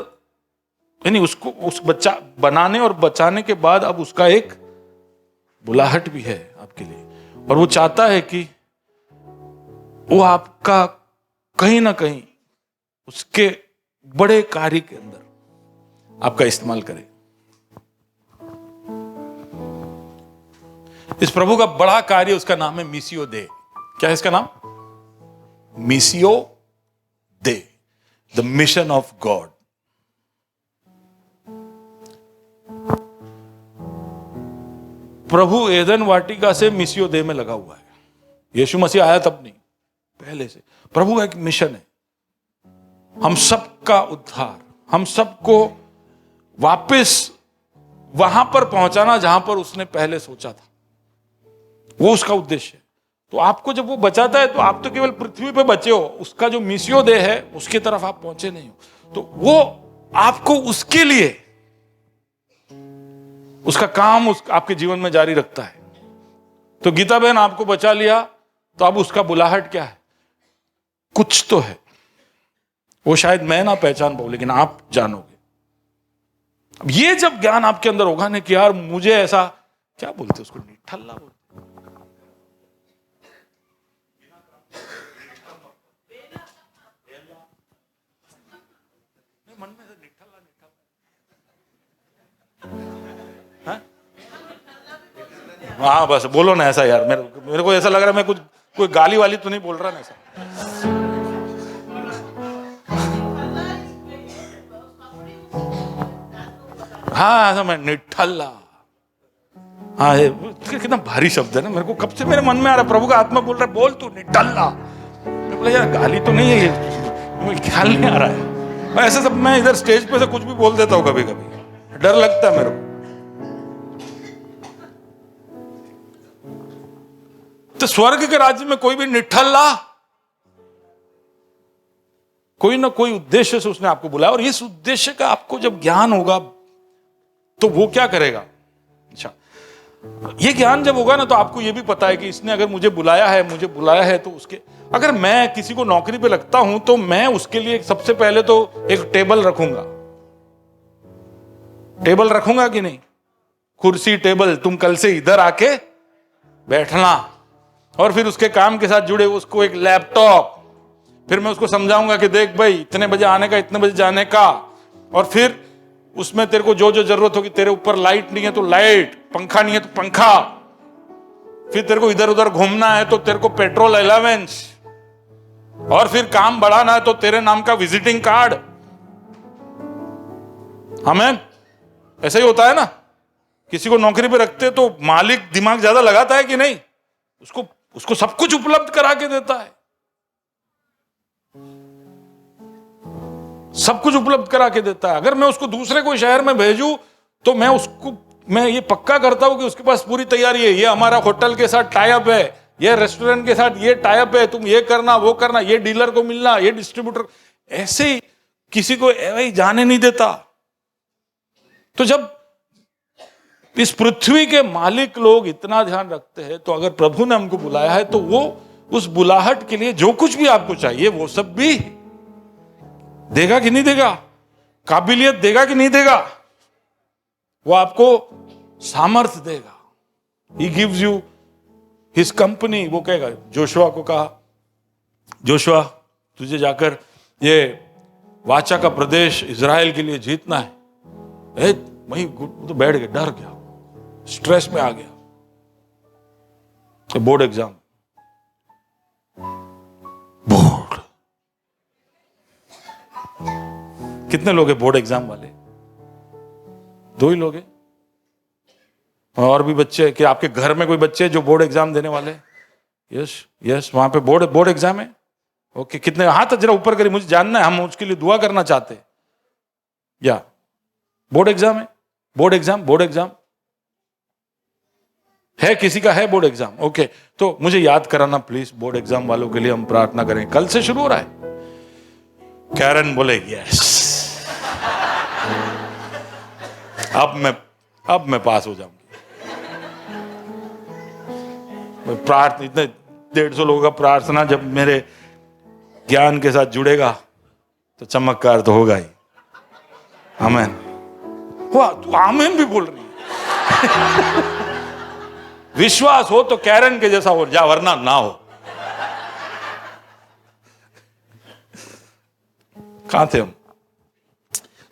Speaker 1: यानी उसको उस बच्चा बनाने और बचाने के बाद अब उसका एक बुलाहट भी है आपके लिए, और वो चाहता है कि वो आपका कहीं ना कहीं उसके बड़े कार्य के अंदर आपका इस्तेमाल करे। इस प्रभु का बड़ा कार्य, उसका नाम है मिसियो दे। क्या है इसका नाम? मिसियो दे, द मिशन ऑफ गॉड। प्रभु एदन वाटिका से मिसियो दे में लगा हुआ है। यीशु मसीह आया तब नहीं, पहले से प्रभु का एक मिशन है, हम सबका उद्धार, हम सबको वापस वहां पर पहुंचाना जहां पर उसने पहले सोचा था। वो उसका उद्देश्य है। तो आपको जब वो बचाता है तो आप तो केवल पृथ्वी पे बचे हो, उसका जो मिसियो दे है उसकी तरफ आप पहुंचे नहीं हो। तो वो आपको उसके लिए उसका काम आपके जीवन में जारी रखता है। तो गीता बहन आपको बचा लिया तो अब उसका बुलाहट क्या है? कुछ तो है, वो शायद मैं ना पहचान पाऊं लेकिन आप जानोगे। अब ये जब ज्ञान आपके अंदर होगा ना कि यार मुझे ऐसा, क्या बोलते उसको, निठल्ला बोलते, मन में से निठल्ला हाँ बस बोलो ना ऐसा यार। मेरे को ऐसा लग रहा है मैं कुछ कोई गाली वाली तो नहीं बोल रहा ना ऐसा। हाँ ऐसा मैं निठल्ला, हाँ ये कितना भारी शब्द है ना। मेरे को कब से मेरे मन में आ रहा, प्रभु का आत्मा बोल रहा है बोल तू निठल्ला। मैं बोला यार गाली तो नहीं है ये, मुझे ख्याल नहीं आ रहा है। ऐसे सब मैं इधर स्टेज पे से कुछ भी बोल देता हूँ कभी कभी, डर लगता है मेरे को। तो स्वर्ग के राज्य में कोई भी निठल्ला, कोई ना कोई उद्देश्य से उसने आपको बुलाया, और इस उद्देश्य का आपको जब ज्ञान होगा तो वो क्या करेगा। अच्छा, ये ज्ञान जब होगा ना तो आपको ये भी पता है कि इसने अगर मुझे बुलाया है तो उसके, अगर मैं किसी को नौकरी पे लगता हूं तो मैं उसके लिए सबसे पहले तो एक टेबल रखूंगा कि नहीं? कुर्सी टेबल, तुम कल से इधर आके बैठना, और फिर उसके काम के साथ जुड़े उसको एक लैपटॉप, फिर मैं उसको समझाऊंगा कि देख भाई इतने बजे आने का, इतने बजे जाने का, और फिर उसमें तेरे को जो जो जरूरत होगी, तेरे ऊपर लाइट नहीं है तो लाइट, पंखा नहीं है तो पंखा, फिर तेरे को इधर उधर घूमना है तो तेरे को पेट्रोल अलावेंस, और फिर काम बढ़ाना है तो तेरे नाम का विजिटिंग कार्ड। हमें ऐसा ही होता है ना, किसी को नौकरी पे रखते तो मालिक दिमाग ज्यादा लगाता है कि नहीं, उसको सब कुछ उपलब्ध करा के देता है, सब कुछ उपलब्ध करा के देता है। अगर मैं उसको दूसरे कोई शहर में भेजूं तो मैं ये पक्का करता हूं कि उसके पास पूरी तैयारी है, ये हमारा होटल के साथ टाई अप है, ये रेस्टोरेंट के साथ ये टाई अप है, तुम ये करना वो करना, ये डीलर को मिलना, ये डिस्ट्रीब्यूटर, ऐसे ही किसी को जाने नहीं देता। तो जब इस पृथ्वी के मालिक लोग इतना ध्यान रखते हैं, तो अगर प्रभु ने हमको बुलाया है तो वो उस बुलाहट के लिए जो कुछ भी आपको चाहिए वो सब भी देगा कि नहीं देगा, काबिलियत देगा कि नहीं देगा, वो आपको सामर्थ्य देगा। He gives you his company। वो कहेगा, जोशुआ को कहा, जोशुआ तुझे जाकर ये वाचा का प्रदेश इजराइल के लिए जीतना है। वही तो बैठ गया, डर गया, स्ट्रेस में आ गया। बोर्ड एग्जाम, बोर्ड, कितने लोग हैं बोर्ड एग्जाम वाले? 2 ही लोग हैं। और भी बच्चे, कि आपके घर में कोई बच्चे जो बोर्ड एग्जाम देने वाले? यस, वहां पे बोर्ड एग्जाम है। ओके, कितने हाथ जरा ऊपर करिए, मुझे जानना है, हम उसके लिए दुआ करना चाहते हैं। या बोर्ड एग्जाम है, बोर्ड एग्जाम है, किसी का है बोर्ड एग्जाम? ओके, तो मुझे याद कराना प्लीज, बोर्ड एग्जाम वालों के लिए हम प्रार्थना करें। कल से शुरू हो रहा है। कैरन बोले यस, अब मैं पास हो जाऊंगी। प्रार्थना, इतने 150 लोगों का प्रार्थना जब मेरे ज्ञान के साथ जुड़ेगा तो चमत्कार तो होगा ही। आमीन। वाह, तू आमीन भी बोल रही है। विश्वास हो तो कैरन के जैसा हो जा, वरना ना हो। कहां थे हम?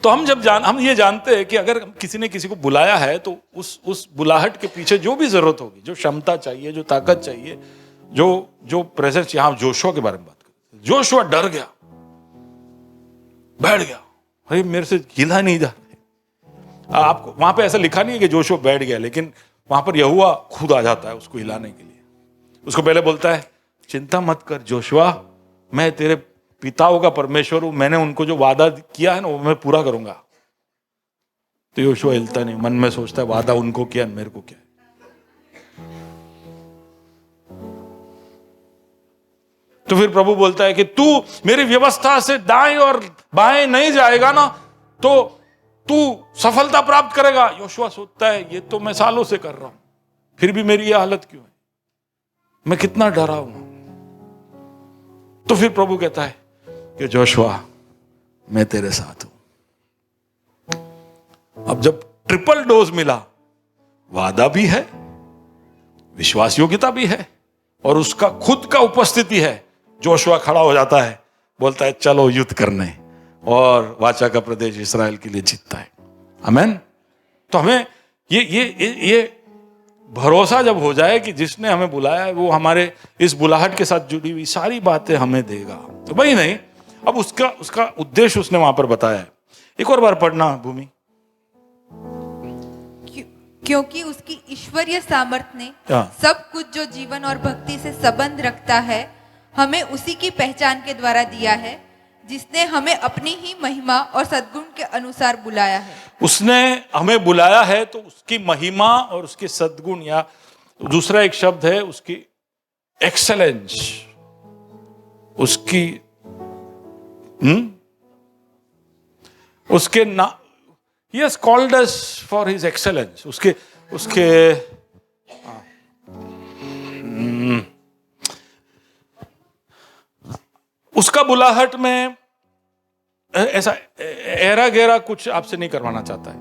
Speaker 1: तो हम ये जानते हैं कि अगर किसी ने किसी को बुलाया है तो उस बुलाहट के पीछे जो भी जरूरत होगी, जो क्षमता चाहिए, जो ताकत चाहिए, जो प्रेजेंस। यहां जोशुआ के बारे में बात करते हैं। जोशुआ डर गया, बैठ गया, अरे मेरे से हिला नहीं जा। आपको वहां पे ऐसा लिखा नहीं है कि जोशुआ बैठ गया, लेकिन वहां पर यहोवा खुद आ जाता है उसको हिलाने के लिए। उसको पहले बोलता है, चिंता मत कर जोशुआ, मैं तेरे पिताओं का परमेश्वर हूं, मैंने उनको जो वादा किया है ना वो मैं पूरा करूंगा। तो योशुआ हिलता नहीं, मन में सोचता है वादा उनको किया, मेरे को क्या है। तो फिर प्रभु बोलता है कि तू मेरी व्यवस्था से दाएं और बाएं नहीं जाएगा ना तो तू सफलता प्राप्त करेगा। योशुआ सोचता है ये तो मैं सालों से कर रहा हूं, फिर भी मेरी ये हालत क्यों है, मैं कितना डरा हूं। तो फिर प्रभु कहता है कि जोशुआ मैं तेरे साथ हूं। अब जब ट्रिपल डोज मिला, वादा भी है, विश्वास योग्यता भी है और उसका खुद का उपस्थिति है, जोशुआ खड़ा हो जाता है, बोलता है चलो युद्ध करने, और वाचा का प्रदेश इस्राएल के लिए जीतता है। आमीन। तो हमें ये भरोसा जब हो जाए कि जिसने हमें बुलाया है वो हमारे इस बुलाहट के साथ जुड़ी हुई सारी बातें हमें देगा, तो वही नहीं, अब उसका उद्देश्य उसने वहां पर बताया है। एक और बार पढ़ना भूमि।
Speaker 2: क्योंकि उसकी ईश्वरीय सामर्थ्य ने सब कुछ जो जीवन और भक्ति से संबंध रखता है हमें उसी की पहचान के द्वारा दिया है, जिसने हमें अपनी ही महिमा और सद्गुण के अनुसार बुलाया है। उसने
Speaker 1: हमें बुलाया है तो उसकी महिमा और उसके सद्गुण, या दूसरा एक शब्द है उसकी एक्सेलेंस, उसकी उसके ना, he has called us for his excellence, उसके उसका बुलाहट में ऐसा एरा गहरा कुछ आपसे नहीं करवाना चाहता है।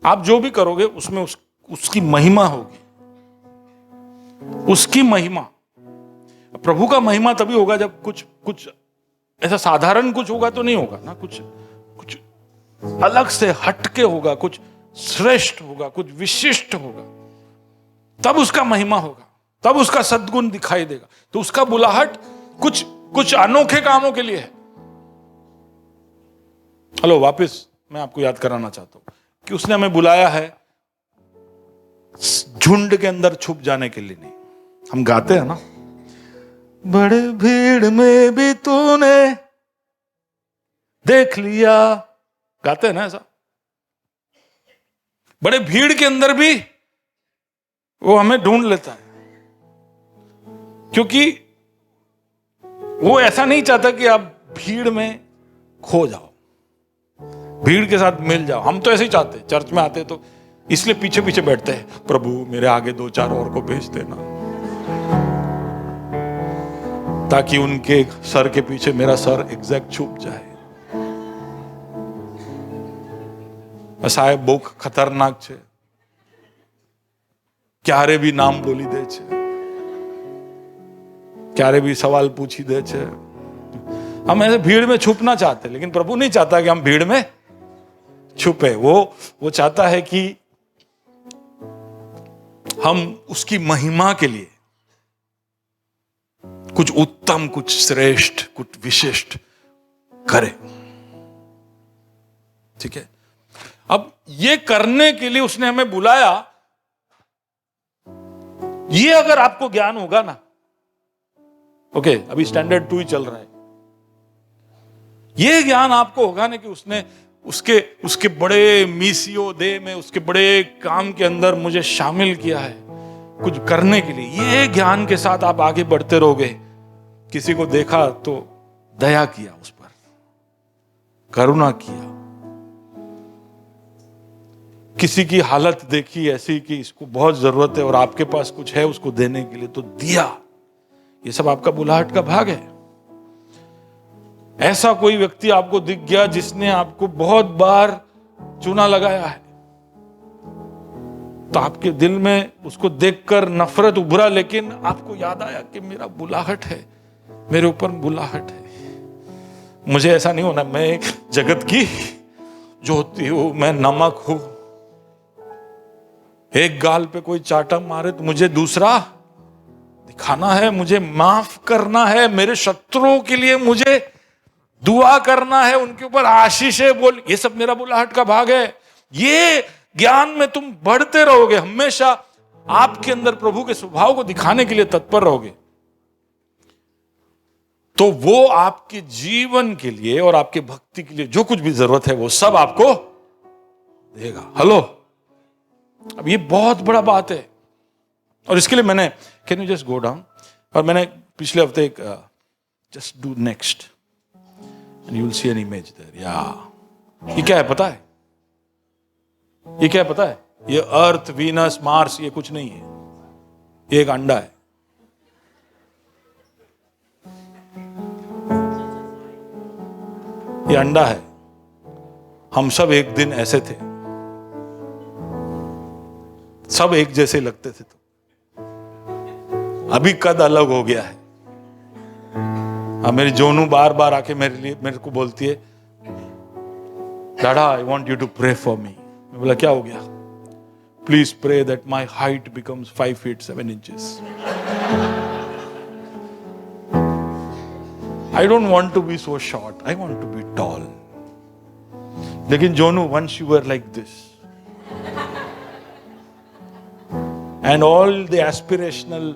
Speaker 1: आप जो भी करोगे उसमें उसकी महिमा होगी, उसकी महिमा। प्रभु का महिमा तभी होगा जब कुछ ऐसा साधारण कुछ होगा तो नहीं होगा ना, कुछ अलग से हटके होगा, कुछ श्रेष्ठ होगा, कुछ विशिष्ट होगा, तब उसका महिमा होगा, तब उसका सद्गुण दिखाई देगा। तो उसका बुलाहट कुछ अनोखे कामों के लिए है। हेलो, वापस मैं आपको याद कराना चाहता हूं कि उसने हमें बुलाया है झुंड के अंदर छुप जाने के लिए नहीं। हम गाते हैं ना, बड़े भीड़ में भी तूने देख लिया, गाते हैं ना ऐसा। बड़े भीड़ के अंदर भी वो हमें ढूंढ लेता है, क्योंकि वो ऐसा नहीं चाहता कि आप भीड़ में खो जाओ, भीड़ के साथ मिल जाओ। हम तो ऐसे ही चाहते हैं, चर्च में आते तो इसलिए पीछे पीछे बैठते हैं, प्रभु मेरे आगे 2-4 और को भेज देना, ताकि उनके सर के पीछे मेरा सर एग्जैक्ट छुप जाए। साहेब બહુ ખતરનાક છે, ક્યારે भी नाम बोली दे છે, ક્યારે भी सवाल पूछी दे છે। हम ऐसे भीड़ में छुपना चाहते हैं, लेकिन प्रभु नहीं चाहता कि हम भीड़ में छुपे। वो चाहता है कि हम उसकी महिमा के लिए कुछ उत्तम, कुछ श्रेष्ठ, कुछ विशिष्ट करें। ठीक है, अब ये करने के लिए उसने हमें बुलाया। ये अगर आपको ज्ञान होगा ना, ओके, अभी स्टैंडर्ड 2 ही चल रहा है, ये ज्ञान आपको होगा ना कि उसने उसके बड़े मिसियो दे में, उसके बड़े काम के अंदर मुझे शामिल किया है कुछ करने के लिए। ये ज्ञान के साथ आप आगे बढ़ते रहोगे। किसी को देखा तो दया किया, उस पर करुणा किया, किसी की हालत देखी ऐसी कि इसको बहुत जरूरत है और आपके पास कुछ है उसको देने के लिए, तो दिया। ये सब आपका बुलाहट का भाग है। ऐसा कोई व्यक्ति आपको दिख गया जिसने आपको बहुत बार चूना लगाया है, तो आपके दिल में उसको देखकर नफरत उभरा, लेकिन आपको याद आया कि मेरा बुलाहट है, मेरे ऊपर बुलाहट है, मुझे ऐसा नहीं होना। मैं एक जगत की ज्योति हूं, मैं नमक हूं। एक गाल पे कोई चाटा मारे तो मुझे दूसरा दिखाना है, मुझे माफ करना है, मेरे शत्रुओं के लिए मुझे दुआ करना है, उनके ऊपर आशीषें बोल। ये सब मेरा बुलाहट का भाग है। ये ज्ञान में तुम बढ़ते रहोगे, हमेशा आपके अंदर प्रभु के स्वभाव को दिखाने के लिए तत्पर रहोगे, तो वो आपके जीवन के लिए और आपके भक्ति के लिए जो कुछ भी जरूरत है वो सब आपको देगा। हेलो, अब ये बहुत बड़ा बात है। और इसके लिए मैंने, can you just go down, और मैंने पिछले हफ्ते एक just do next and you will see an image there. या ये क्या है पता है? ये क्या है पता है? ये अर्थ, वीनस, मार्स, ये कुछ नहीं है, ये एक अंडा है। ये अंडा है। हम सब एक दिन ऐसे थे, सब एक जैसे लगते थे, तो अभी कद अलग हो गया है। अब मेरी जोनू बार बार आके मेरे को बोलती है, दादा I want you to pray for me. मैं बोला क्या हो गया? Please pray that my height becomes 5 feet 7 inches. I don't want to be so short. I want to be tall. लेकिन Jonu, once you were like this, and all the aspirational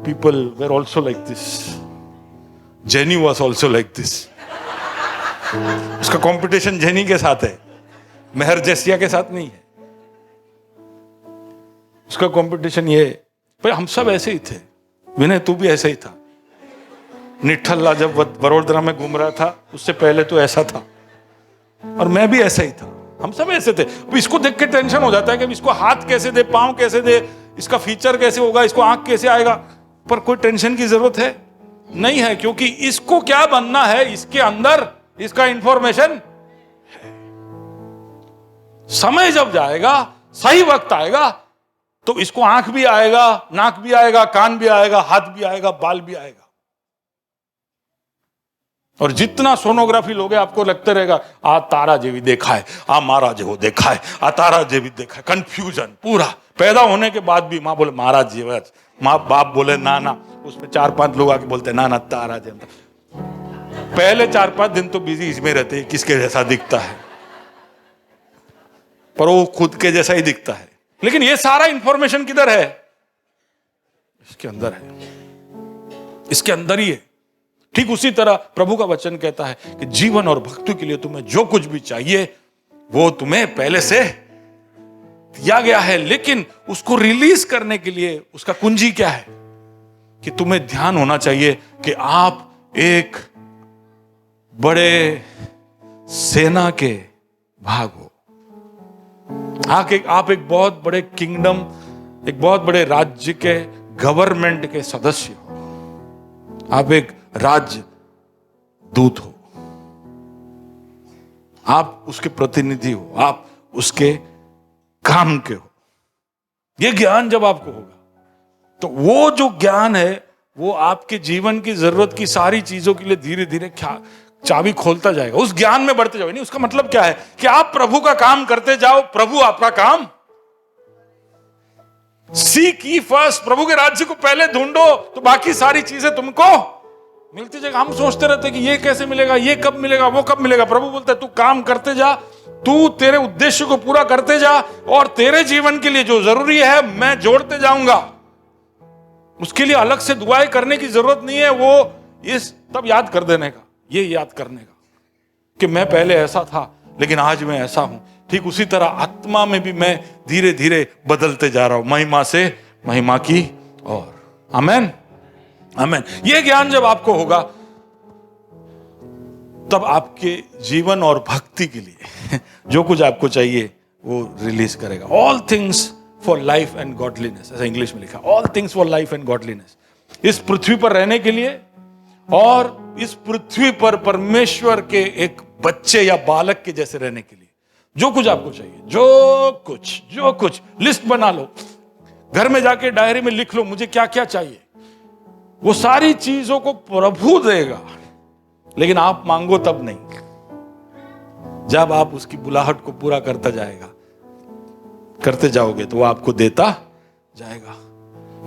Speaker 1: people were also like this. Jenny was also like this. उसका competition jenny के साथ है, मेहर जेसिया के साथ नहीं है। उसका कंपटीशन ये, पर हम सब ऐसे ही थे। विनय, तू भी ऐसे ही था। निठल्ला जब वडोदरा में घूम रहा था, उससे पहले तो ऐसा था, और मैं भी ऐसा ही था। हम सब ऐसे थे। अब इसको देख के टेंशन हो जाता है कि इसको हाथ कैसे दे, पांव कैसे दे, इसका फीचर कैसे होगा, इसको आंख कैसे आएगा। पर कोई टेंशन की जरूरत है नहीं है, क्योंकि इसको क्या बनना है, इसके अंदर इसका इंफॉर्मेशन है। समय जब जाएगा, सही वक्त आएगा, तो इसको आंख भी आएगा, नाक भी आएगा, कान भी आएगा, हाथ भी आएगा, बाल भी आएगा। और जितना सोनोग्राफी लोगे आपको लगता रहेगा आ तारा जेवी देखा है, आ महाराज जेवो देखा है, आ तारा जेवी देखा है। कंफ्यूजन पूरा। पैदा होने के बाद भी माँ बोले महाराज जी, माँ बाप बोले ना, उसमें 4-5 लोग आके बोलते ना तारा जी। पहले 4-5 दिन तो बिजी इसमें रहते हैं किसके जैसा दिखता है, पर वो खुद के जैसा ही दिखता है। लेकिन ये सारा इंफॉर्मेशन किधर है? इसके अंदर है, इसके अंदर ही है। ठीक उसी तरह प्रभु का वचन कहता है कि जीवन और भक्ति के लिए तुम्हें जो कुछ भी चाहिए वो तुम्हें पहले से दिया गया है, लेकिन उसको रिलीज करने के लिए उसका कुंजी क्या है कि तुम्हें ध्यान होना चाहिए कि आप एक बड़े सेना के भाग हो। आप एक बहुत बड़े किंगडम, एक बहुत बड़े राज्य के गवर्नमेंट के सदस्य हो। आप एक राज्य दूत हो, आप उसके प्रतिनिधि हो, आप उसके काम के हो। यह ज्ञान जब आपको होगा तो वो जो ज्ञान है वो आपके जीवन की जरूरत की सारी चीजों के लिए धीरे धीरे चाबी खोलता जाएगा, उस ज्ञान में बढ़ते जाओ। नहीं, उसका मतलब क्या है कि आप प्रभु का काम करते जाओ, प्रभु आपका काम। सीक ye फर्स्ट, प्रभु के राज्य को पहले ढूंढो तो बाकी सारी चीजें तुमको मिलती जाएगी। हम सोचते रहते हैं कि ये कैसे मिलेगा, ये कब मिलेगा, वो कब मिलेगा। प्रभु बोलता है तू काम करते जा, तू तेरे उद्देश्य को पूरा करते जा, और तेरे जीवन के लिए जो जरूरी है मैं जोड़ते जाऊंगा। उसके लिए अलग से दुआएं करने की जरूरत नहीं है, वो इस तब याद कर देने का, ये याद करने का कि मैं पहले ऐसा था लेकिन आज मैं ऐसा हूं। ठीक उसी तरह आत्मा में भी मैं धीरे धीरे बदलते जा रहा हूं, महिमा से महिमा की ओर। आमेन, आमेन। ये ज्ञान जब आपको होगा तब आपके जीवन और भक्ति के लिए जो कुछ आपको चाहिए वो रिलीज करेगा। All things for life and godliness, ऐसा इंग्लिश में लिखा, all things for life and godliness. इस पृथ्वी पर रहने के लिए और इस पृथ्वी पर परमेश्वर के एक बच्चे या बालक के जैसे रहने के लिए जो कुछ आपको चाहिए, जो कुछ लिस्ट बना लो, घर में जाके डायरी में लिख लो मुझे क्या क्या चाहिए। वो सारी चीजों को प्रभु देगा, लेकिन आप मांगो तब नहीं, जब आप उसकी बुलाहट को पूरा करते जाओगे तो वो आपको देता जाएगा।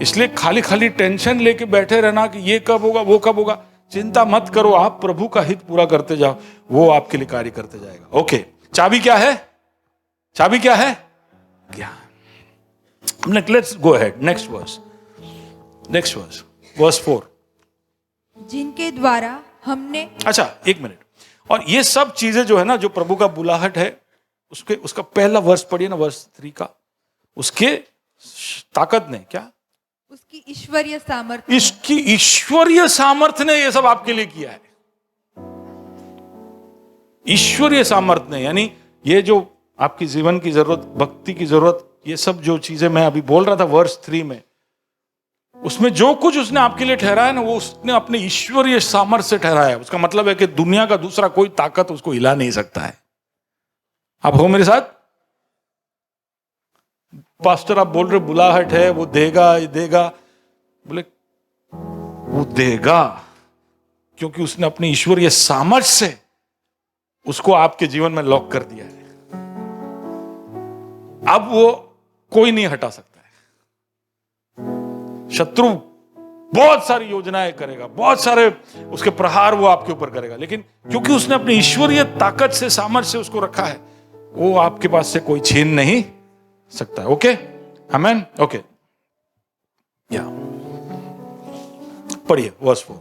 Speaker 1: इसलिए खाली खाली टेंशन लेके बैठे रहना कि ये कब होगा, वो कब होगा, चिंता मत करो। आप प्रभु का हित पूरा करते जाओ, वो आपके लिए कार्य करते जाएगा। ओके, चाबी क्या है? चाबी क्या है? ज्ञान। Let's go ahead, next verse, verse 4।
Speaker 2: जिनके द्वारा हमने,
Speaker 1: अच्छा एक मिनट, और ये सब चीजें जो है ना, जो प्रभु का बुलाहट है, उसका पहला वर्ष पढ़िए ना, वर्ष 3 का। उसके ताकत ने क्या,
Speaker 2: उसकी ईश्वरीय सामर्थ्य,
Speaker 1: इसकी ईश्वरीय सामर्थ्य ने ये सब आपके लिए किया है। ईश्वरीय सामर्थ्य ने, यानी ये जो आपकी जीवन की जरूरत, भक्ति की जरूरत, ये सब जो चीजें मैं अभी बोल रहा था वर्ष 3 में, उसमें जो कुछ उसने आपके लिए ठहराया है ना, वो उसने अपने ईश्वरीय सामर्थ्य से ठहराया है। उसका मतलब है कि दुनिया का दूसरा कोई ताकत उसको हिला नहीं सकता है। आप हो मेरे साथ? पास्टर आप बोल रहे बुलाहट है, वो देगा, ये देगा, बोले वो देगा क्योंकि उसने अपनी ईश्वरीय सामर्थ्य से उसको आपके जीवन में लॉक कर दिया है। अब वो कोई नहीं हटा सकता है। शत्रु बहुत सारी योजनाएं करेगा, बहुत सारे उसके प्रहार वो आपके ऊपर करेगा, लेकिन क्योंकि उसने अपनी ईश्वरीय ताकत से, सामर्थ्य से उसको रखा है, वो आपके पास से कोई छीन नहीं सकता है। ओके, आमेन। ओके, या पढ़िए वर्स 4।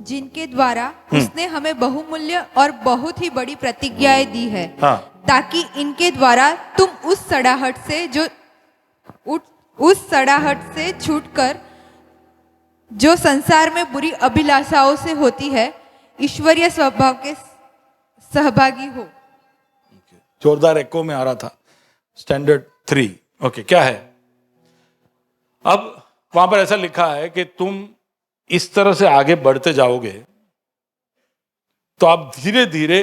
Speaker 2: जिनके द्वारा उसने हमें बहुमूल्य और बहुत ही बड़ी प्रतिज्ञाएं दी है,
Speaker 1: हाँ,
Speaker 2: ताकि इनके द्वारा तुम उस सड़ाहट से छूटकर जो संसार में बुरी अभिलाषाओं से होती है, ईश्वरीय स्वभाव के सहभागी हो।
Speaker 1: जोरदार एको में आ रहा था, स्टैंडर्ड 3। ओके, क्या है? अब वहां पर ऐसा लिखा है कि तुम इस तरह से आगे बढ़ते जाओगे तो आप धीरे धीरे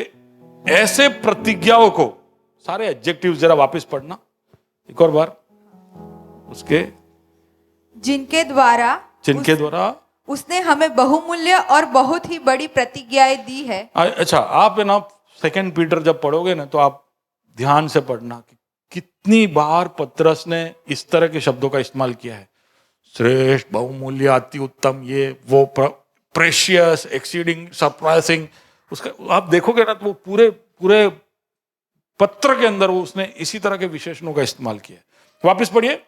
Speaker 1: ऐसे प्रतिज्ञाओं को, सारे एडजेक्टिव जरा वापस पढ़ना एक और बार, उसके
Speaker 2: जिनके द्वारा उसने हमें बहुमूल्य और बहुत ही बड़ी प्रतिज्ञाएं दी है।
Speaker 1: अच्छा, आप है ना 2 पीटर जब पढ़ोगे ना तो आप ध्यान से पढ़ना कि कितनी बार पतरस ने इस तरह के शब्दों का इस्तेमाल किया है। श्रेष्ठ, बहुमूल्य, अति उत्तम, ये वो, प्रेशियस, एक्सीडिंग, सरप्राइजिंग। उसका आप देखोगे ना तो वो पूरे पूरे पत्र के अंदर वो उसने इसी तरह के विशेषणों का इस्तेमाल किया है। वापस पढ़िए।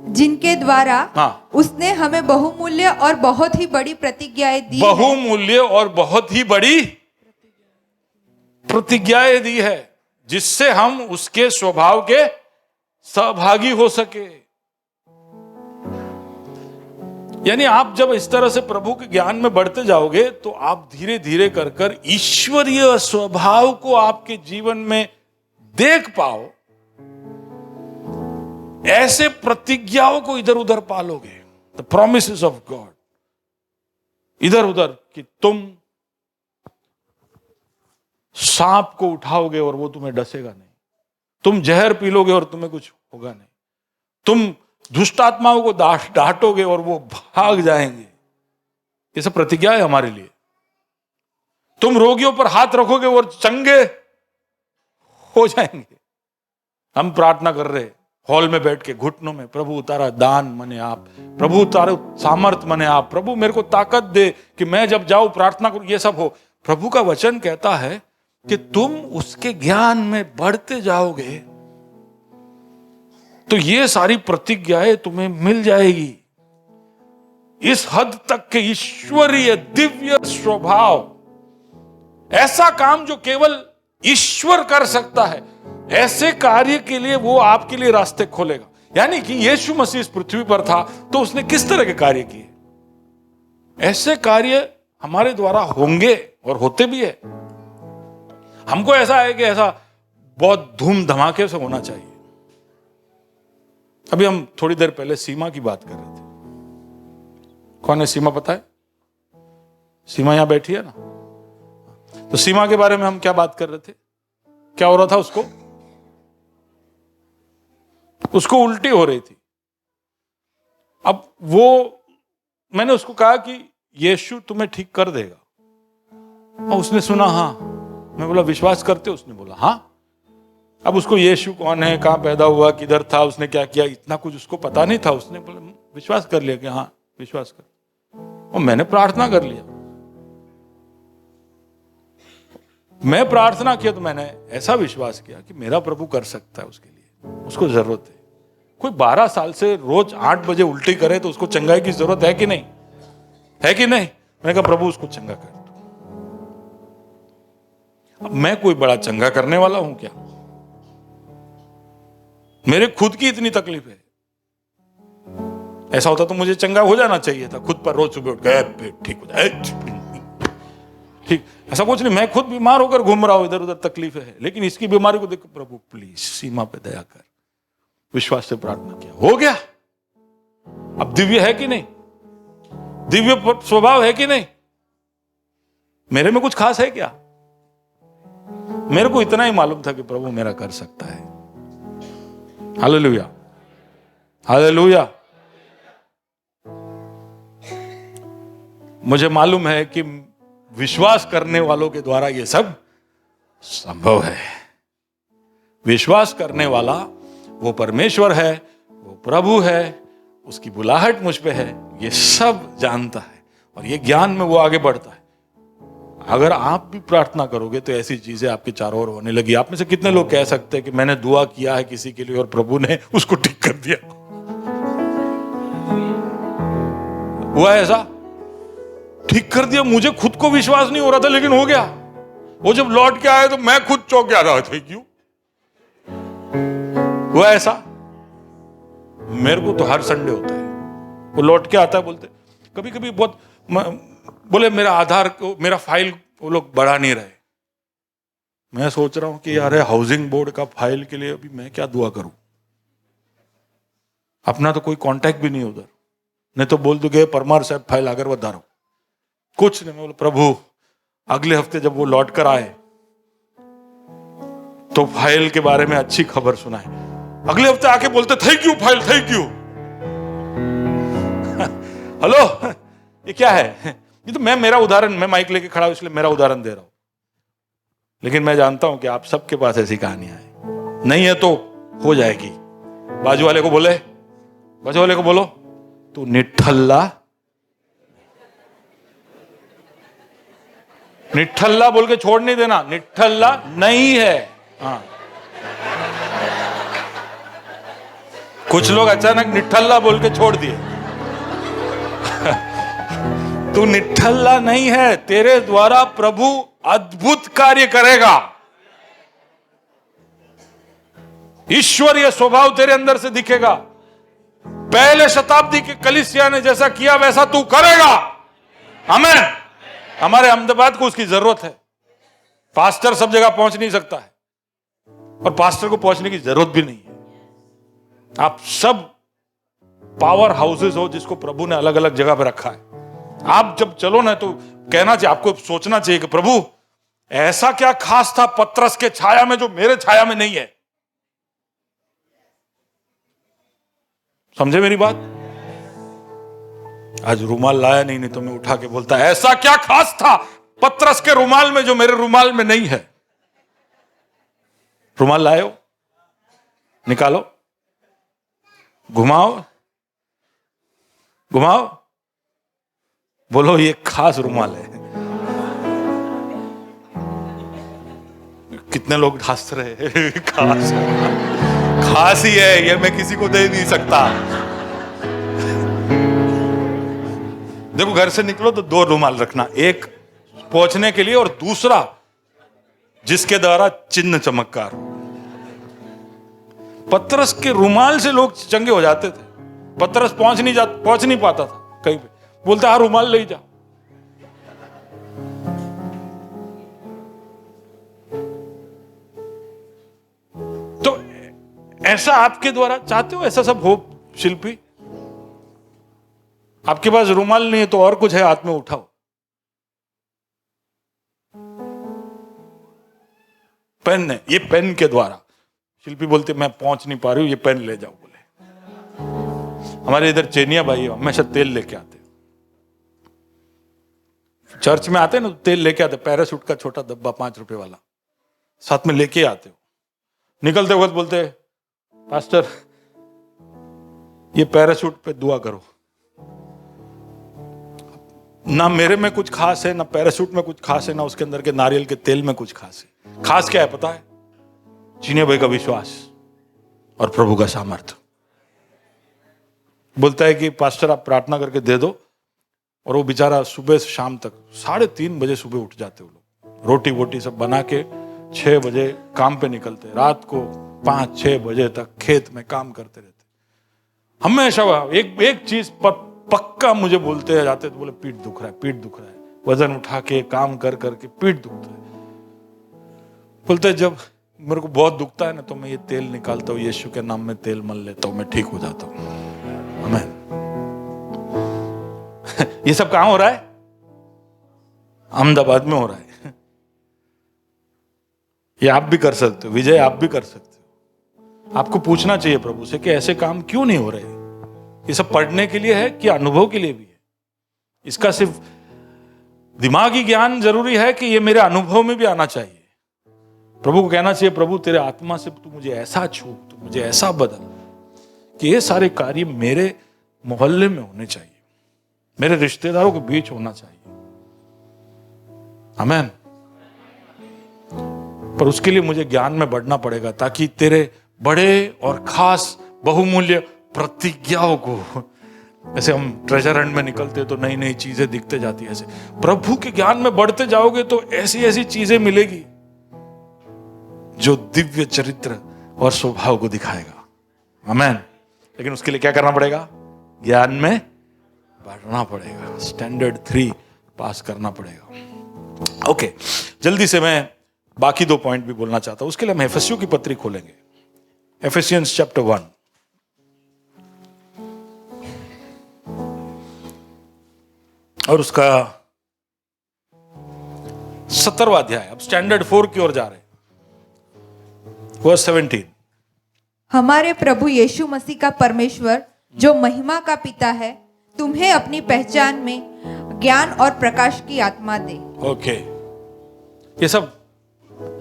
Speaker 2: जिनके द्वारा
Speaker 1: हाँ,
Speaker 2: उसने हमें बहुमूल्य और बहुत ही बड़ी प्रतिज्ञाएं दी है।
Speaker 1: बहुमूल्य और बहुत ही बड़ी प्रतिज्ञाएं दी है, जिससे हम उसके स्वभाव के सहभागी हो सके। यानी आप जब इस तरह से प्रभु के ज्ञान में बढ़ते जाओगे तो आप धीरे धीरे कर कर ईश्वरीय स्वभाव को आपके जीवन में देख पाओ। ऐसे प्रतिज्ञाओं को इधर उधर पालोगे, द प्रॉमिसेस ऑफ गॉड, इधर उधर, कि तुम सांप को उठाओगे और वो तुम्हें डसेगा नहीं, तुम जहर पी लोगे और तुम्हें कुछ होगा नहीं, तुम दुष्ट आत्माओं को डांटोगे और वो भाग जाएंगे। ये सब प्रतिज्ञा है हमारे लिए। तुम रोगियों पर हाथ रखोगे और चंगे हो जाएंगे। हम प्रार्थना कर रहे हॉल में बैठ के घुटनों में, प्रभु उतारा दान मने आप, प्रभु उतारा सामर्थ मने आप, प्रभु मेरे को ताकत दे कि मैं जब जाऊं प्रार्थना करूं ये सब हो। प्रभु का वचन कहता है कि तुम उसके ज्ञान में बढ़ते जाओगे तो ये सारी प्रतिज्ञाएं तुम्हें मिल जाएगी। इस हद तक के ईश्वरीय दिव्य स्वभाव, ऐसा काम जो केवल ईश्वर कर सकता है, ऐसे कार्य के लिए वो आपके लिए रास्ते खोलेगा। यानी कि यीशु मसीह इस पृथ्वी पर था तो उसने किस तरह के कार्य किए, ऐसे कार्य हमारे द्वारा होंगे और होते भी है। हमको ऐसा है कि ऐसा बहुत धूम धमाके से होना चाहिए। अभी हम थोड़ी देर पहले सीमा की बात कर रहे थे। कौन है सीमा, पता है? सीमा यहां बैठी है ना। तो सीमा के बारे में हम क्या बात कर रहे थे? क्या हो रहा था उसको उल्टी हो रही थी। अब वो मैंने उसको कहा कि यीशु तुम्हें ठीक कर देगा, और उसने सुना हाँ। मैं बोला विश्वास करते हो? उसने बोला हाँ। अब उसको यीशु कौन है, कहां पैदा हुआ, किधर था, उसने क्या किया, इतना कुछ उसको पता नहीं था। उसने बोला विश्वास कर लिया कि हाँ विश्वास कर। और मैंने प्रार्थना कर लिया। मैं प्रार्थना किया तो मैंने ऐसा विश्वास किया कि मेरा प्रभु कर सकता है, उसके लिए उसको जरूरत है। कोई 12 साल से रोज 8 बजे उल्टी करे तो उसको चंगाई की जरूरत है कि नहीं? है कि नहीं? मैंने कहा प्रभु उसको चंगा कर दो। अब मैं कोई बड़ा चंगा करने वाला हूं क्या? मेरे खुद की इतनी तकलीफ है। ऐसा होता तो मुझे चंगा हो जाना चाहिए था, खुद पर रोज सुबह उठ गए ठीक हो जाए, ठीक। ऐसा कुछ नहीं, मैं खुद बीमार होकर घूम रहा हूं, इधर उधर तकलीफें है, लेकिन इसकी बीमारी को देखो, प्रभु प्लीज सीमा पे दया कर। विश्वास से प्रार्थना किया, हो गया। अब दिव्य है कि नहीं? दिव्य स्वभाव है कि नहीं? मेरे में कुछ खास है क्या? मेरे को इतना ही मालूम था कि प्रभु मेरा कर सकता है। Hallelujah, hallelujah. मुझे मालूम है कि विश्वास करने वालों के द्वारा यह सब संभव है। विश्वास करने वाला वो परमेश्वर है, वो प्रभु है, उसकी बुलाहट मुझ पे है, ये सब जानता है और ये ज्ञान में वो आगे बढ़ता है। अगर आप भी प्रार्थना करोगे तो ऐसी चीजें आपके चारों ओर होने लगी। आप में से कितने लोग कह सकते हैं कि मैंने दुआ किया है किसी के लिए और प्रभु ने उसको ठीक कर दिया? हुआ ऐसा? ठीक कर दिया। मुझे खुद को विश्वास नहीं हो रहा था लेकिन हो गया। वो जब लौट के आए तो मैं खुद चौंक गया था, क्यों हुआ ऐसा? मेरे को तो हर संडे होता है, वो लौट के आता है, बोलते कभी कभी बहुत बोले मेरा आधार को, मेरा फाइल वो लोग बढ़ा नहीं रहे। मैं सोच रहा हूं कि यार हाउसिंग बोर्ड का फाइल के लिए अभी मैं क्या दुआ करूं? अपना तो कोई कांटेक्ट भी नहीं उधर, नहीं तो बोल दोगे परमार साहब फाइल अगर वधारो, कुछ नहीं। मैं बोला प्रभु अगले हफ्ते जब वो लौट कर आए तो फाइल के बारे में अच्छी खबर सुनाए। अगले हफ्ते आके बोलते thank you file, thank you. Hello, ये क्या है? ये तो मेरा उदाहरण, मैं माइक लेके खड़ा हूं इसलिए मेरा उदाहरण दे रहा हूं, लेकिन मैं जानता हूं कि आप सबके पास ऐसी कहानियां हैं। नहीं है तो हो जाएगी। बाजू वाले को बोलो तू निठल्ला बोल के छोड़ नहीं देना, निठल्ला नहीं है। हाँ, कुछ लोग अचानक निठल्ला बोल के छोड़ दिए। तू निठल्ला नहीं है, तेरे द्वारा प्रभु अद्भुत कार्य करेगा। ईश्वरीय स्वभाव तेरे अंदर से दिखेगा। पहले शताब्दी के कलीसिया ने जैसा किया वैसा तू करेगा। आमीन। हमारे अहमदाबाद को उसकी जरूरत है। पास्टर सब जगह पहुंच नहीं सकता है और पास्टर को पहुंचने की जरूरत भी नहीं है। आप सब पावर हाउसेस हो जिसको प्रभु ने अलग अलग जगह पर रखा है। आप जब चलो ना तो कहना चाहिए, आपको सोचना चाहिए कि प्रभु ऐसा क्या खास था पतरस के छाया में जो मेरे छाया में नहीं है। समझे मेरी बात? आज रुमाल लाया नहीं तो मैं उठा के बोलता ऐसा क्या खास था पतरस के रुमाल में जो मेरे रुमाल में नहीं है। रुमाल लाए हो, निकालो, घुमाओ, बोलो ये खास रुमाल है। कितने लोग हंस रहे हैं। खास ही है ये, मैं किसी को दे नहीं सकता। देखो घर से निकलो तो 2 रुमाल रखना, एक पहुंचने के लिए और दूसरा जिसके द्वारा चिन्ह चमत्कार। पतरस के रुमाल से लोग चंगे हो जाते थे। पतरस पहुंच नहीं पाता था कहीं पे, बोलता हाँ रुमाल ले जा। तो ऐसा आपके द्वारा चाहते हो, ऐसा सब हो शिल्पी? आपके पास रुमाल नहीं है तो और कुछ है, हाथ में उठाओ। पेन है, ये पेन के द्वारा शिल्पी बोलते मैं पहुंच नहीं पा रही हूं, ये पेन ले जाओ बोले। हमारे इधर चेनिया भाई हमेशा तेल लेके आते, चर्च में आते ना तो तेल लेके आते, पैराशूट का छोटा डब्बा 5 रुपए वाला साथ में लेके आते हो। निकलते वक्त बोलते पास्टर ये पैराशूट पे दुआ करो। ना मेरे में कुछ खास है, ना पैराशूट में कुछ खास है, ना उसके अंदर के नारियल के तेल में कुछ खास है। खास क्या है पता है? चीने भाई का विश्वास और प्रभु का सामर्थ्य। बोलता है कि पास्टर आप प्रार्थना करके दे दो, और वो बेचारा सुबह से शाम तक 3:30 बजे सुबह उठ जाते वो लोग, रोटी वोटी सब बना के 6 बजे काम पे निकलते, रात को 5-6 बजे तक खेत में काम करते रहते। हमेशा एक चीज पक्का मुझे बोलते जाते, तो बोले पीठ दुख रहा है, वजन उठा के काम कर करके पीठ दुखता है। बोलते जब मेरे को बहुत दुखता है ना तो मैं ये तेल निकालता हूँ, यीशु के नाम में तेल मल लेता हूँ, मैं ठीक हो जाता हूँ। आमीन। ये सब कहां हो रहा है? अहमदाबाद में हो रहा है। ये आप भी कर सकते हो, विजय आप भी कर सकते हो। आपको पूछना चाहिए प्रभु से कि ऐसे काम क्यों नहीं हो रहे। ये सब पढ़ने के लिए है कि अनुभव के लिए भी है? इसका सिर्फ दिमागी ज्ञान जरूरी है कि ये मेरे अनुभव में भी आना चाहिए। प्रभु को कहना चाहिए प्रभु तेरे आत्मा से तू मुझे ऐसा छू, तू मुझे ऐसा बदल कि ये सारे कार्य मेरे मोहल्ले में होने चाहिए, मेरे रिश्तेदारों के बीच होना चाहिए। आमीन। पर उसके लिए मुझे ज्ञान में बढ़ना पड़ेगा, ताकि तेरे बड़े और खास बहुमूल्य प्रतिज्ञाओं को, ऐसे हम ट्रेजर हंट में निकलते तो नई नई चीजें दिखते जाती है, ऐसे प्रभु के ज्ञान में बढ़ते जाओगे तो ऐसी ऐसी चीजें मिलेगी जो दिव्य चरित्र और स्वभाव को दिखाएगा। आमीन। लेकिन उसके लिए क्या करना पड़ेगा? ज्ञान में बढ़ना पड़ेगा, स्टैंडर्ड 3 पास करना पड़ेगा। ओके, जल्दी से मैं बाकी 2 पॉइंट भी बोलना चाहता हूं। उसके लिए हम एफेसियों की पत्री खोलेंगे, एफेसियंस चैप्टर 1 और उसका 17वां अध्याय। अब स्टैंडर्ड 4 की ओर जा रहे हैं, वर्स 17।
Speaker 2: हमारे प्रभु यीशु मसीह का परमेश्वर जो महिमा का पिता है, तुम्हें अपनी पहचान में ज्ञान और प्रकाश की आत्मा दे।
Speaker 1: ओके, ये सब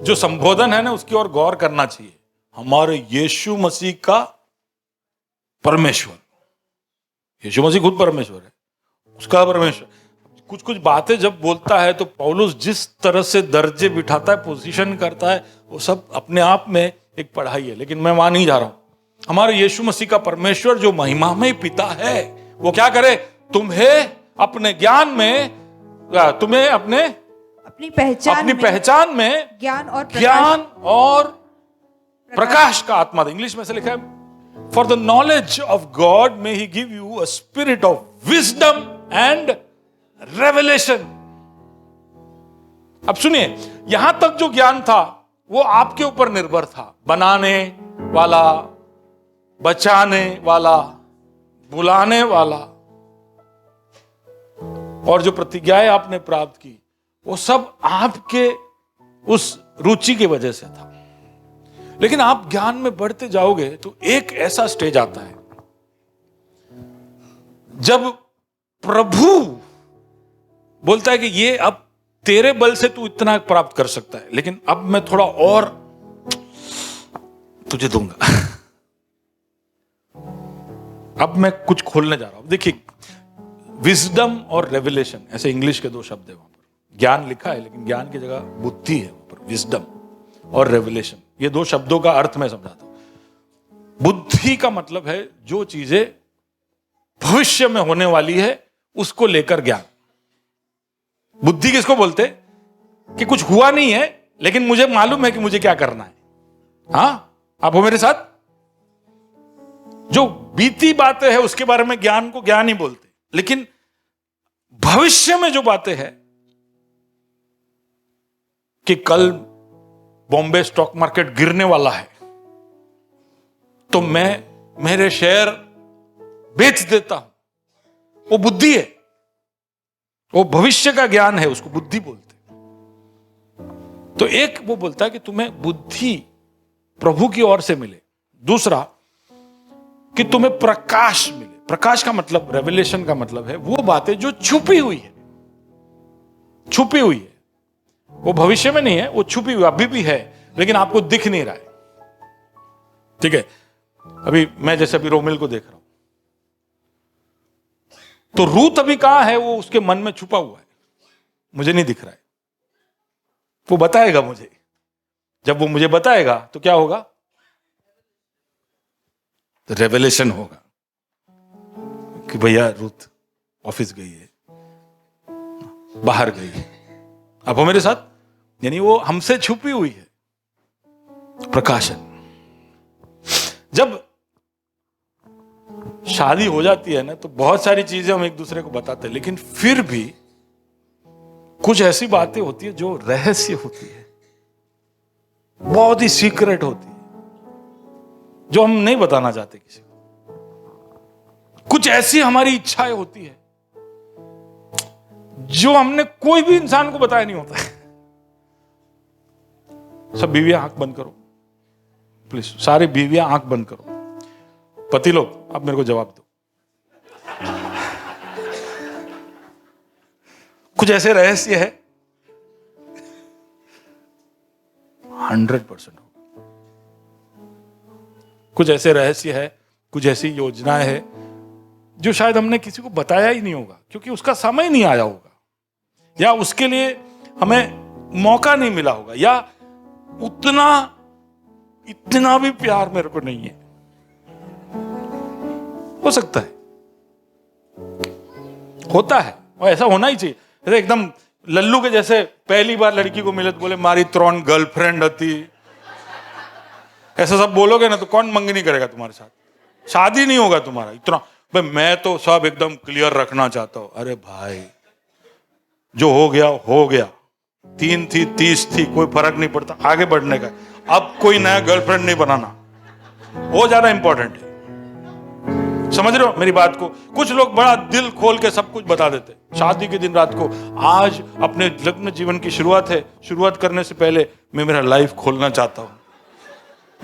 Speaker 1: जो संबोधन है ना उसकी ओर गौर करना चाहिए। हमारे यीशु मसीह का परमेश्वर, यीशु मसीह खुद परमेश्वर है, उसका परमेश्वर कुछ कुछ बातें जब बोलता है तो पौलुस जिस तरह से दर्जे बिठाता है, पोजीशन करता है, वो सब अपने आप में एक पढ़ाई है। लेकिन मैं वहां नहीं जा रहा हूं। हमारे यीशु मसीह का परमेश्वर जो महिमामय पिता है, वो क्या करे? तुम्हें अपने ज्ञान में, तुम्हें अपनी पहचान में ज्ञान और प्रकाश का आत्मा दे। इंग्लिश में से लिखा है, for the knowledge of God may he give you a spirit of wisdom and revelation. अब सुनिए, यहां तक जो ज्ञान था वो आपके ऊपर निर्भर था, बनाने वाला, बचाने वाला, बुलाने वाला, और जो प्रतिज्ञाएं आपने प्राप्त की वो सब आपके उस रुचि की वजह से था। लेकिन आप ज्ञान में बढ़ते जाओगे तो एक ऐसा स्टेज आता है जब प्रभु बोलता है कि ये अब तेरे बल से तू इतना प्राप्त कर सकता है, लेकिन अब मैं थोड़ा और तुझे दूंगा। अब मैं कुछ खोलने जा रहा हूं। देखिए, विजडम और रेवलेशन ऐसे इंग्लिश के दो शब्द है। वहां पर ज्ञान लिखा है लेकिन ज्ञान की जगह बुद्धि है वहां पर, विजडम और रेवलेशन। ये दो शब्दों का अर्थ मैं समझाता हूं। बुद्धि का मतलब है जो चीजें भविष्य में होने वाली है उसको लेकर ज्ञान। बुद्धि किसको बोलते? कि कुछ हुआ नहीं है लेकिन मुझे मालूम है कि मुझे क्या करना है। हां, आप हो मेरे साथ? जो बीती बातें हैं उसके बारे में ज्ञान को ज्ञान ही बोलते, लेकिन भविष्य में जो बातें हैं कि कल बॉम्बे स्टॉक मार्केट गिरने वाला है तो मैं मेरे शेयर बेच देता हूं, वो बुद्धि है, वो भविष्य का ज्ञान है, उसको बुद्धि बोलते। तो एक वो बोलता है कि तुम्हें बुद्धि प्रभु की ओर से मिले, दूसरा कि तुम्हें प्रकाश मिले। प्रकाश का मतलब, रेवलेशन का मतलब है वो बातें जो छुपी हुई है, छुपी हुई है, वो भविष्य में नहीं है, वो छुपी हुई अभी भी है लेकिन आपको दिख नहीं रहा है। ठीक है, अभी मैं जैसे अभी रोमिल को देख रहा हूं तो रूत अभी कहां है, वो उसके मन में छुपा हुआ है, मुझे नहीं दिख रहा है। वो बताएगा मुझे, जब वो मुझे बताएगा तो क्या होगा? तो रेवलेशन होगा कि भैया रूत ऑफिस गई है, बाहर गई है। आप हो मेरे साथ? यानी वो हमसे छुपी हुई है, प्रकाशन। जब शादी हो जाती है ना तो बहुत सारी चीजें हम एक दूसरे को बताते हैं, लेकिन फिर भी कुछ ऐसी बातें होती है जो रहस्य होती है, बहुत ही सीक्रेट होती है, जो हम नहीं बताना चाहते किसी को। कुछ ऐसी हमारी इच्छाएं होती है जो हमने कोई भी इंसान को बताया नहीं होता है। सब बीवियां आंख बंद करो प्लीज, सारी बीवियां आंख बंद करो। पति लोग अब मेरे को जवाब दो। कुछ ऐसे रहस्य है 100% होगा। कुछ ऐसे रहस्य है, कुछ ऐसी योजनाएं है जो शायद हमने किसी को बताया ही नहीं होगा क्योंकि उसका समय नहीं आया होगा, या उसके लिए हमें मौका नहीं मिला होगा, या इतना भी प्यार मेरे को नहीं है। हो सकता है, होता है, और ऐसा होना ही चाहिए। जैसे एकदम लल्लू के जैसे पहली बार लड़की को मिले तो बोले मारी 3 गर्लफ्रेंड थी, ऐसा सब बोलोगे ना तो कौन मंगनी करेगा तुम्हारे साथ? शादी नहीं होगा तुम्हारा। इतना भाई मैं तो सब एकदम क्लियर रखना चाहता हूं। अरे भाई, जो हो गया हो गया, 3 थी 30 थी, कोई फर्क नहीं पड़ता, आगे बढ़ने का। अब कोई नया गर्लफ्रेंड नहीं बनाना, वो ज्यादा इंपॉर्टेंट है। समझ रहे हो मेरी बात को? कुछ लोग बड़ा दिल खोल के सब कुछ बता देते शादी के दिन रात को। आज अपने लग्न जीवन की शुरुआत है, शुरुआत करने से पहले मैं मेरा लाइफ खोलना चाहता हूं।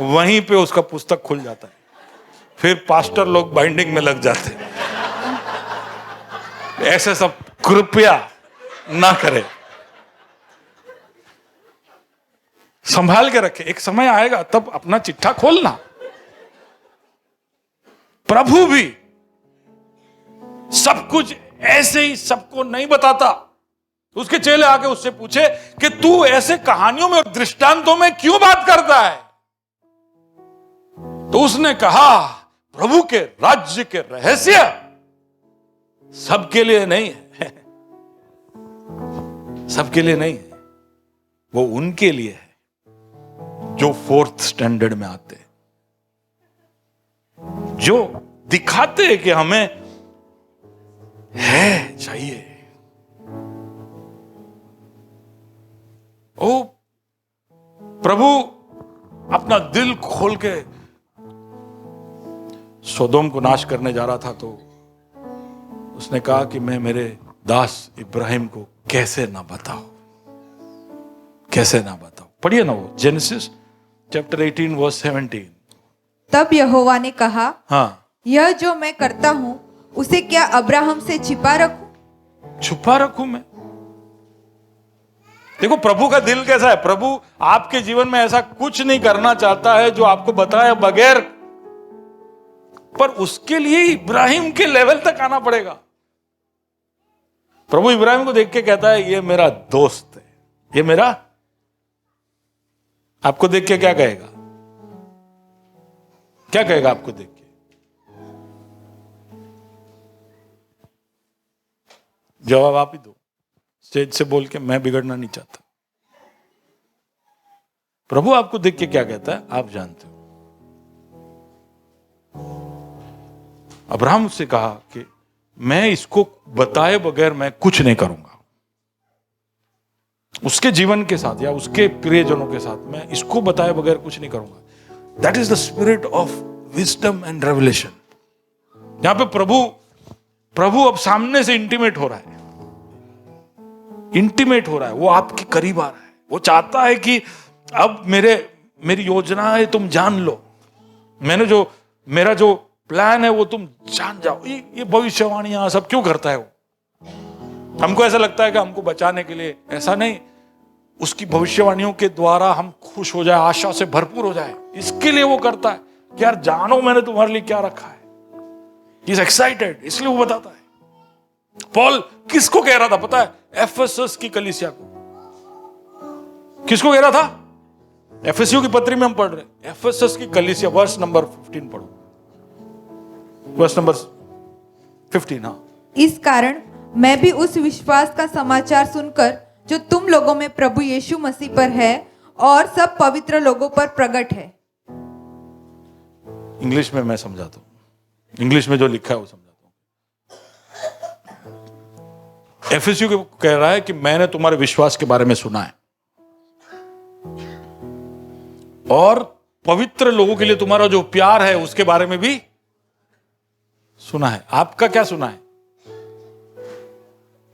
Speaker 1: वहीं पे उसका पुस्तक खुल जाता है, फिर पास्टर लोग बाइंडिंग में लग जाते हैं। ऐसे सब कृपया ना करे। संभाल के रखे, एक समय आएगा तब अपना चिट्ठा खोलना। प्रभु भी सब कुछ ऐसे ही सबको नहीं बताता। उसके चेले आके उससे पूछे कि तू ऐसे कहानियों में और दृष्टांतों में क्यों बात करता है? तो उसने कहा, प्रभु के राज्य के रहस्य सबके लिए नहीं है। सबके लिए नहीं है, वो उनके लिए है जो 4th स्टैंडर्ड में आते हैं, जो दिखाते हैं कि हमें है चाहिए। ओ प्रभु अपना दिल खोल के सोदोम को नाश करने जा रहा था, तो उसने कहा कि मैं मेरे दास इब्राहिम को कैसे ना बताऊं, कैसे ना बताऊं। पढ़िए ना वो जेनेसिस चैप्टर 18 वर्स 17।
Speaker 2: तब यहोवा ने कहा,
Speaker 1: हाँ,
Speaker 2: यह जो मैं करता हूं उसे क्या अब्राहम से छिपा रखूं?
Speaker 1: छुपा रखूं मैं? देखो प्रभु का दिल कैसा है। प्रभु आपके जीवन में ऐसा कुछ नहीं करना चाहता है जो आपको बताए बगैर, पर उसके लिए इब्राहिम के लेवल तक आना पड़ेगा। प्रभु इब्राहिम को देख के कहता है, ये मेरा दोस्त है, ये मेरा। आपको देख के क्या कहेगा? क्या कहेगा आपको देख के? जवाब आप ही दो, स्टेज से बोल के, मैं बिगड़ना नहीं चाहता। प्रभु आपको देख के क्या कहता है आप जानते हो। अब्राहम से कहा कि मैं इसको बताए बगैर मैं कुछ नहीं करूंगा। उसके जीवन के साथ या उसके प्रियजनों के साथ मैं इसको बताए बगैर कुछ नहीं करूंगा। That is the spirit of wisdom and revelation. यहां पे प्रभु अब सामने से इंटीमेट हो रहा है, इंटीमेट हो रहा है। वो आपके करीब आ रहा है। वो चाहता है कि अब मेरी योजना है तुम जान लो, मेरा जो प्लान है वो तुम जान जाओ। ये भविष्यवाणियां सब क्यों करता है वो? हमको ऐसा लगता है कि हमको बचाने के लिए, ऐसा नहीं। उसकी भविष्यवाणियों के द्वारा हम खुश हो जाए, आशा से भरपूर हो जाए, इसके लिए वो करता है कि यार जानो मैंने तुम्हारे लिए क्या रखा है। ही इज एक्साइटेड, इसलिए वो बताता है। पॉल किसको कह रहा था पता है? एफेसस की कलीसिया को। किसको कह रहा था? एफेसियों की पत्री में हम पढ़ रहे, एफेसस की कलीसिया। वर्स नंबर 15 पढ़ो, वर्स नंबर 15। हाँ,
Speaker 2: इस कारण मैं भी उस विश्वास का समाचार सुनकर जो तुम लोगों में प्रभु यीशु मसीह पर है और सब पवित्र लोगों पर प्रकट है।
Speaker 1: इंग्लिश में मैं समझाता हूं, इंग्लिश में जो लिखा है वो समझाता हूं। एफेसियों को कह रहा है कि मैंने तुम्हारे विश्वास के बारे में सुना है और पवित्र लोगों के लिए तुम्हारा जो प्यार है उसके बारे में भी सुना है। आपका क्या सुना है?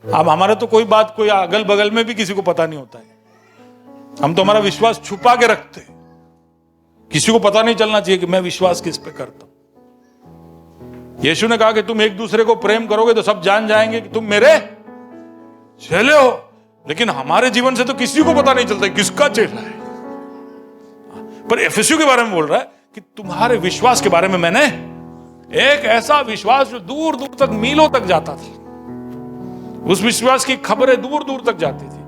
Speaker 1: अब हमारा तो कोई बात कोई अगल बगल में भी किसी को पता नहीं होता है। हम तो हमारा विश्वास छुपा के रखते हैं। किसी को पता नहीं चलना चाहिए कि मैं विश्वास किस पे करता हूं। यीशु ने कहा कि तुम एक दूसरे को प्रेम करोगे तो सब जान जाएंगे कि तुम मेरे चेले हो। लेकिन हमारे जीवन से तो किसी को पता नहीं चलता किसका चेला है। पर एफेसियों के बारे में बोल रहा है कि तुम्हारे विश्वास के बारे में मैंने एक ऐसा विश्वास जो दूर दूर तक, मीलों तक जाता था, उस विश्वास की खबरें दूर दूर तक जाती थी।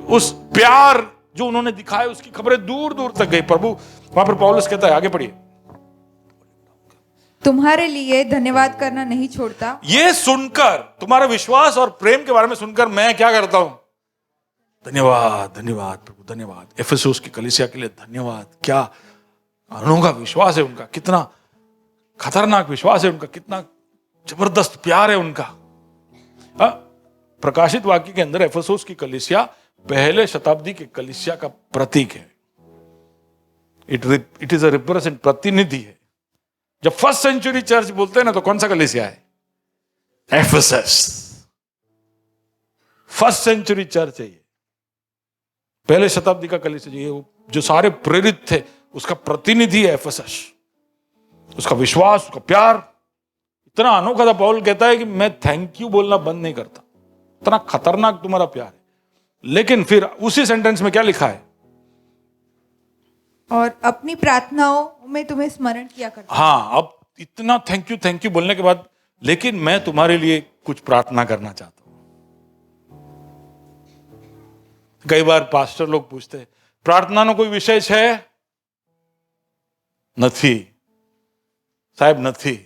Speaker 1: उस प्यार जो उन्होंने दिखाया उसकी खबरें दूर दूर तक गई। प्रभु वहां पर पौलुस कहता है, आगे पढ़िए,
Speaker 2: तुम्हारे लिए धन्यवाद करना नहीं छोड़ता।
Speaker 1: ये सुनकर, तुम्हारा विश्वास और प्रेम के बारे में सुनकर मैं क्या करता हूं? धन्यवाद, धन्यवाद प्रभु, धन्यवाद। एफेसुस की कलीसिया के लिए धन्यवाद। क्या अनोखा विश्वास है उनका, कितना खतरनाक विश्वास है उनका, कितना जबरदस्त प्यार है उनका। प्रकाशित वाक्य के अंदर एफेसुस की कलीसिया पहले शताब्दी की कलीसिया का प्रतीक है। इट इज अ रिप्रेजेंट, प्रतिनिधि है। जब फर्स्ट सेंचुरी चर्च बोलते हैं ना तो कौन सा कलीसिया है? एफेसस। फर्स्ट सेंचुरी चर्च है ये, पहले शताब्दी का कलीसिया। ये जो सारे प्रेरित थे उसका प्रतिनिधि है एफेसस। उसका विश्वास, उसका प्यार इतना अनोखा था। पौल कहता है कि मैं थैंक यू बोलना बंद नहीं करता। इतना खतरनाक तुम्हारा प्यार है। लेकिन फिर उसी सेंटेंस में क्या लिखा है?
Speaker 2: और अपनी प्रार्थनाओं में तुम्हें स्मरण किया करता हूं।
Speaker 1: हाँ, अब इतना थैंक यू बोलने के बाद, लेकिन मैं तुम्हारे लिए कुछ प्रार्थना करना चाहता हूं। कई बार पास्टर लोग पूछते हैं, प्रार्थना कोई विशेष है? નથી साहब, નથી।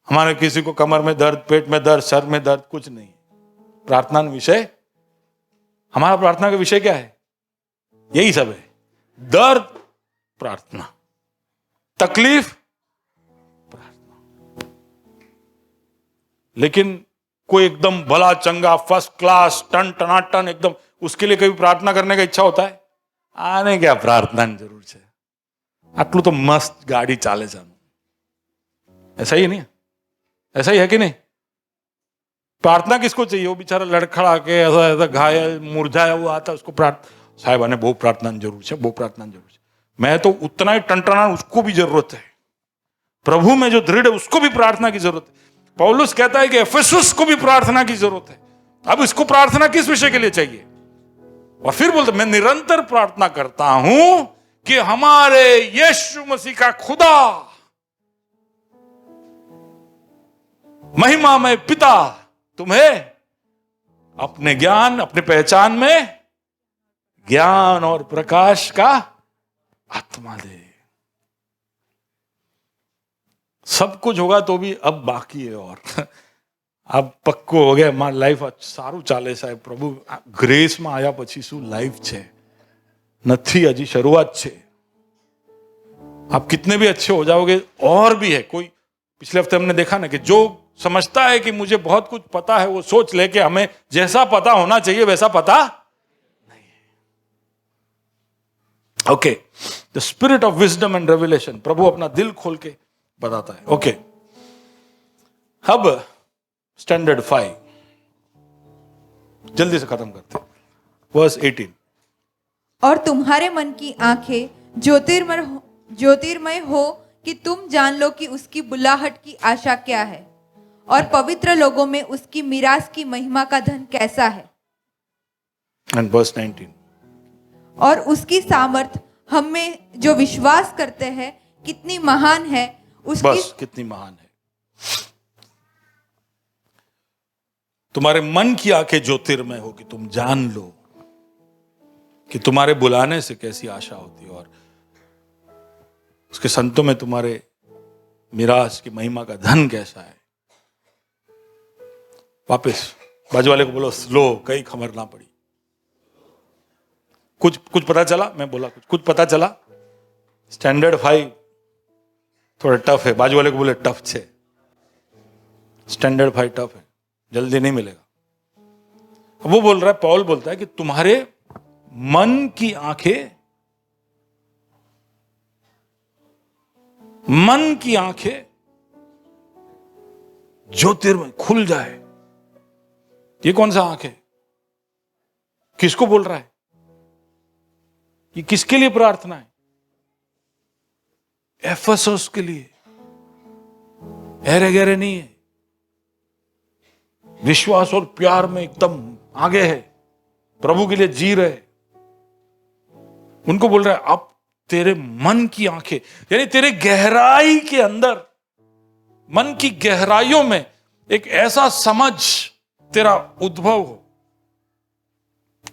Speaker 1: हमारे किसी को कमर में दर्द, पेट में दर्द, सर में दर्द, कुछ नहीं। प्रार्थना विषय, हमारा प्रार्थना का विषय क्या है? यही सब है। दर्द प्रार्थना, तकलीफ प्रार्थना। लेकिन कोई एकदम भला चंगा फर्स्ट क्लास टन टनाटन एकदम, उसके लिए कभी प्रार्थना करने का इच्छा होता है? आने क्या प्रार्थना जरूर है। आटलू तो मस्त गाड़ी चाले जानो, ऐसा ही नहीं? ऐसा ही है कि नहीं? प्रार्थना किसको चाहिए? वो बेचारा लड़खड़ा के ऐसा ऐसा घायल मुरझाया हुआ आता, उसको साहब आने बहुत प्रार्थना जरूर है, बहुत प्रार्थना जरूर है। मैं तो उतना ही टनटना, उसको भी जरूरत है। प्रभु में जो दृढ़ है उसको भी प्रार्थना की जरूरत है। पौलुस कहता है कि एफेसुस को भी प्रार्थना की जरूरत है। अब इसको प्रार्थना किस विषय के लिए चाहिए? और फिर बोलते, मैं निरंतर प्रार्थना करता हूं कि हमारे यीशु मसीह का खुदा, महिमा में पिता तुम्हें अपने ज्ञान, अपने पहचान में ज्ञान और प्रकाश का आत्मा दे। सब कुछ होगा तो भी अब बाकी है, और अब पक्को हो गया। मार लाइफ सारू चाले साहेब, प्रभु ग्रेस में आया પછી શું લાઈફ છે? નથી, હજી શરૂઆત છે। आप कितने भी अच्छे हो जाओगे और भी है। कोई पिछले हफ्ते हमने देखा ना कि जो समझता है कि मुझे बहुत कुछ पता है, वो सोच ले कि हमें जैसा पता होना चाहिए वैसा पता नहीं है। Okay, the spirit of wisdom and revelation, प्रभु अपना दिल खोल के बताता है। ओके, अब स्टैंडर्ड 5 जल्दी से खत्म करते, वर्स 18।
Speaker 2: और तुम्हारे मन की आंखें ज्योतिर्मय हो कि तुम जान लो कि उसकी बुलाहट की आशा क्या है, और पवित्र लोगों में उसकी मिरास की महिमा का धन कैसा है।
Speaker 1: And verse 19।
Speaker 2: और उसकी सामर्थ हम में जो विश्वास करते हैं कितनी महान है। उसकी
Speaker 1: बस कितनी महान है। तुम्हारे मन की आंखें ज्योतिर्मय हो कि तुम जान लो कि तुम्हारे बुलाने से कैसी आशा होती है, और उसके संतों में तुम्हारे मिरास की महिमा का धन कैसा है। वापस बाजू वाले को बोलो, स्लो, कई खबर ना पड़ी। कुछ पता चला? मैं बोला कुछ पता चला? स्टैंडर्ड 5 थोड़ा टफ है। बाजू वाले को बोले टफ छे, स्टैंडर्ड 5 टफ है, जल्दी नहीं मिलेगा। वो बोल रहा है, पॉल बोलता है कि तुम्हारे मन की आंखें, मन की आंखें ज्योतिर्मय खुल जाए। ये कौन सा आंख है? किसको बोल रहा है? ये किसके लिए प्रार्थना है? एफेसस के लिए। ऐरे गहरे नहीं है, विश्वास और प्यार में एकदम आगे है, प्रभु के लिए जी रहे। उनको बोल रहा है, अब तेरे मन की आंखें, यानी तेरे गहराई के अंदर, मन की गहराइयों में एक ऐसा समझ तेरा उद्भव हो,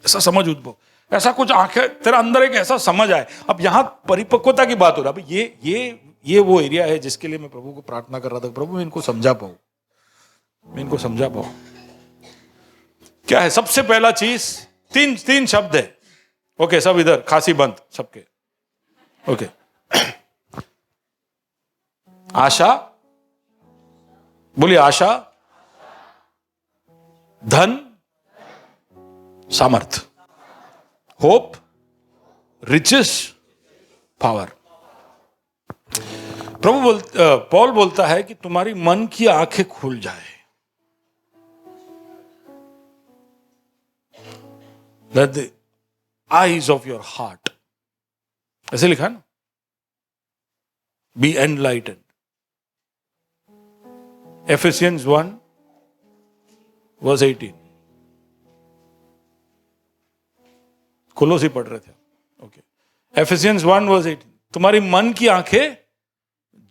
Speaker 1: ऐसा समझ उद्भव, ऐसा कुछ आंखें तेरा अंदर एक ऐसा समझ आए। अब यहां परिपक्वता की बात हो रहा है। ये वो एरिया है जिसके लिए मैं प्रभु को प्रार्थना कर रहा था, प्रभु मैं इनको समझा पाऊं, मैं इनको समझा पाऊं। क्या है सबसे पहला चीज? तीन शब्द है। ओके, सब इधर खांसी बंद सबके। ओके, आशा, बोलिए आशा, धन, सामर्थ, होप, रिचेस, पावर। पॉल बोलता है कि तुम्हारी मन की आंखें खुल जाए। Let the eyes of your heart, ऐसे लिखा है ना, be enlightened. Ephesians 1 verse 18। Colossians पढ़ रहे थे, ओके। एफिसियंस 1 वर्स 18। तुम्हारी मन की आंखें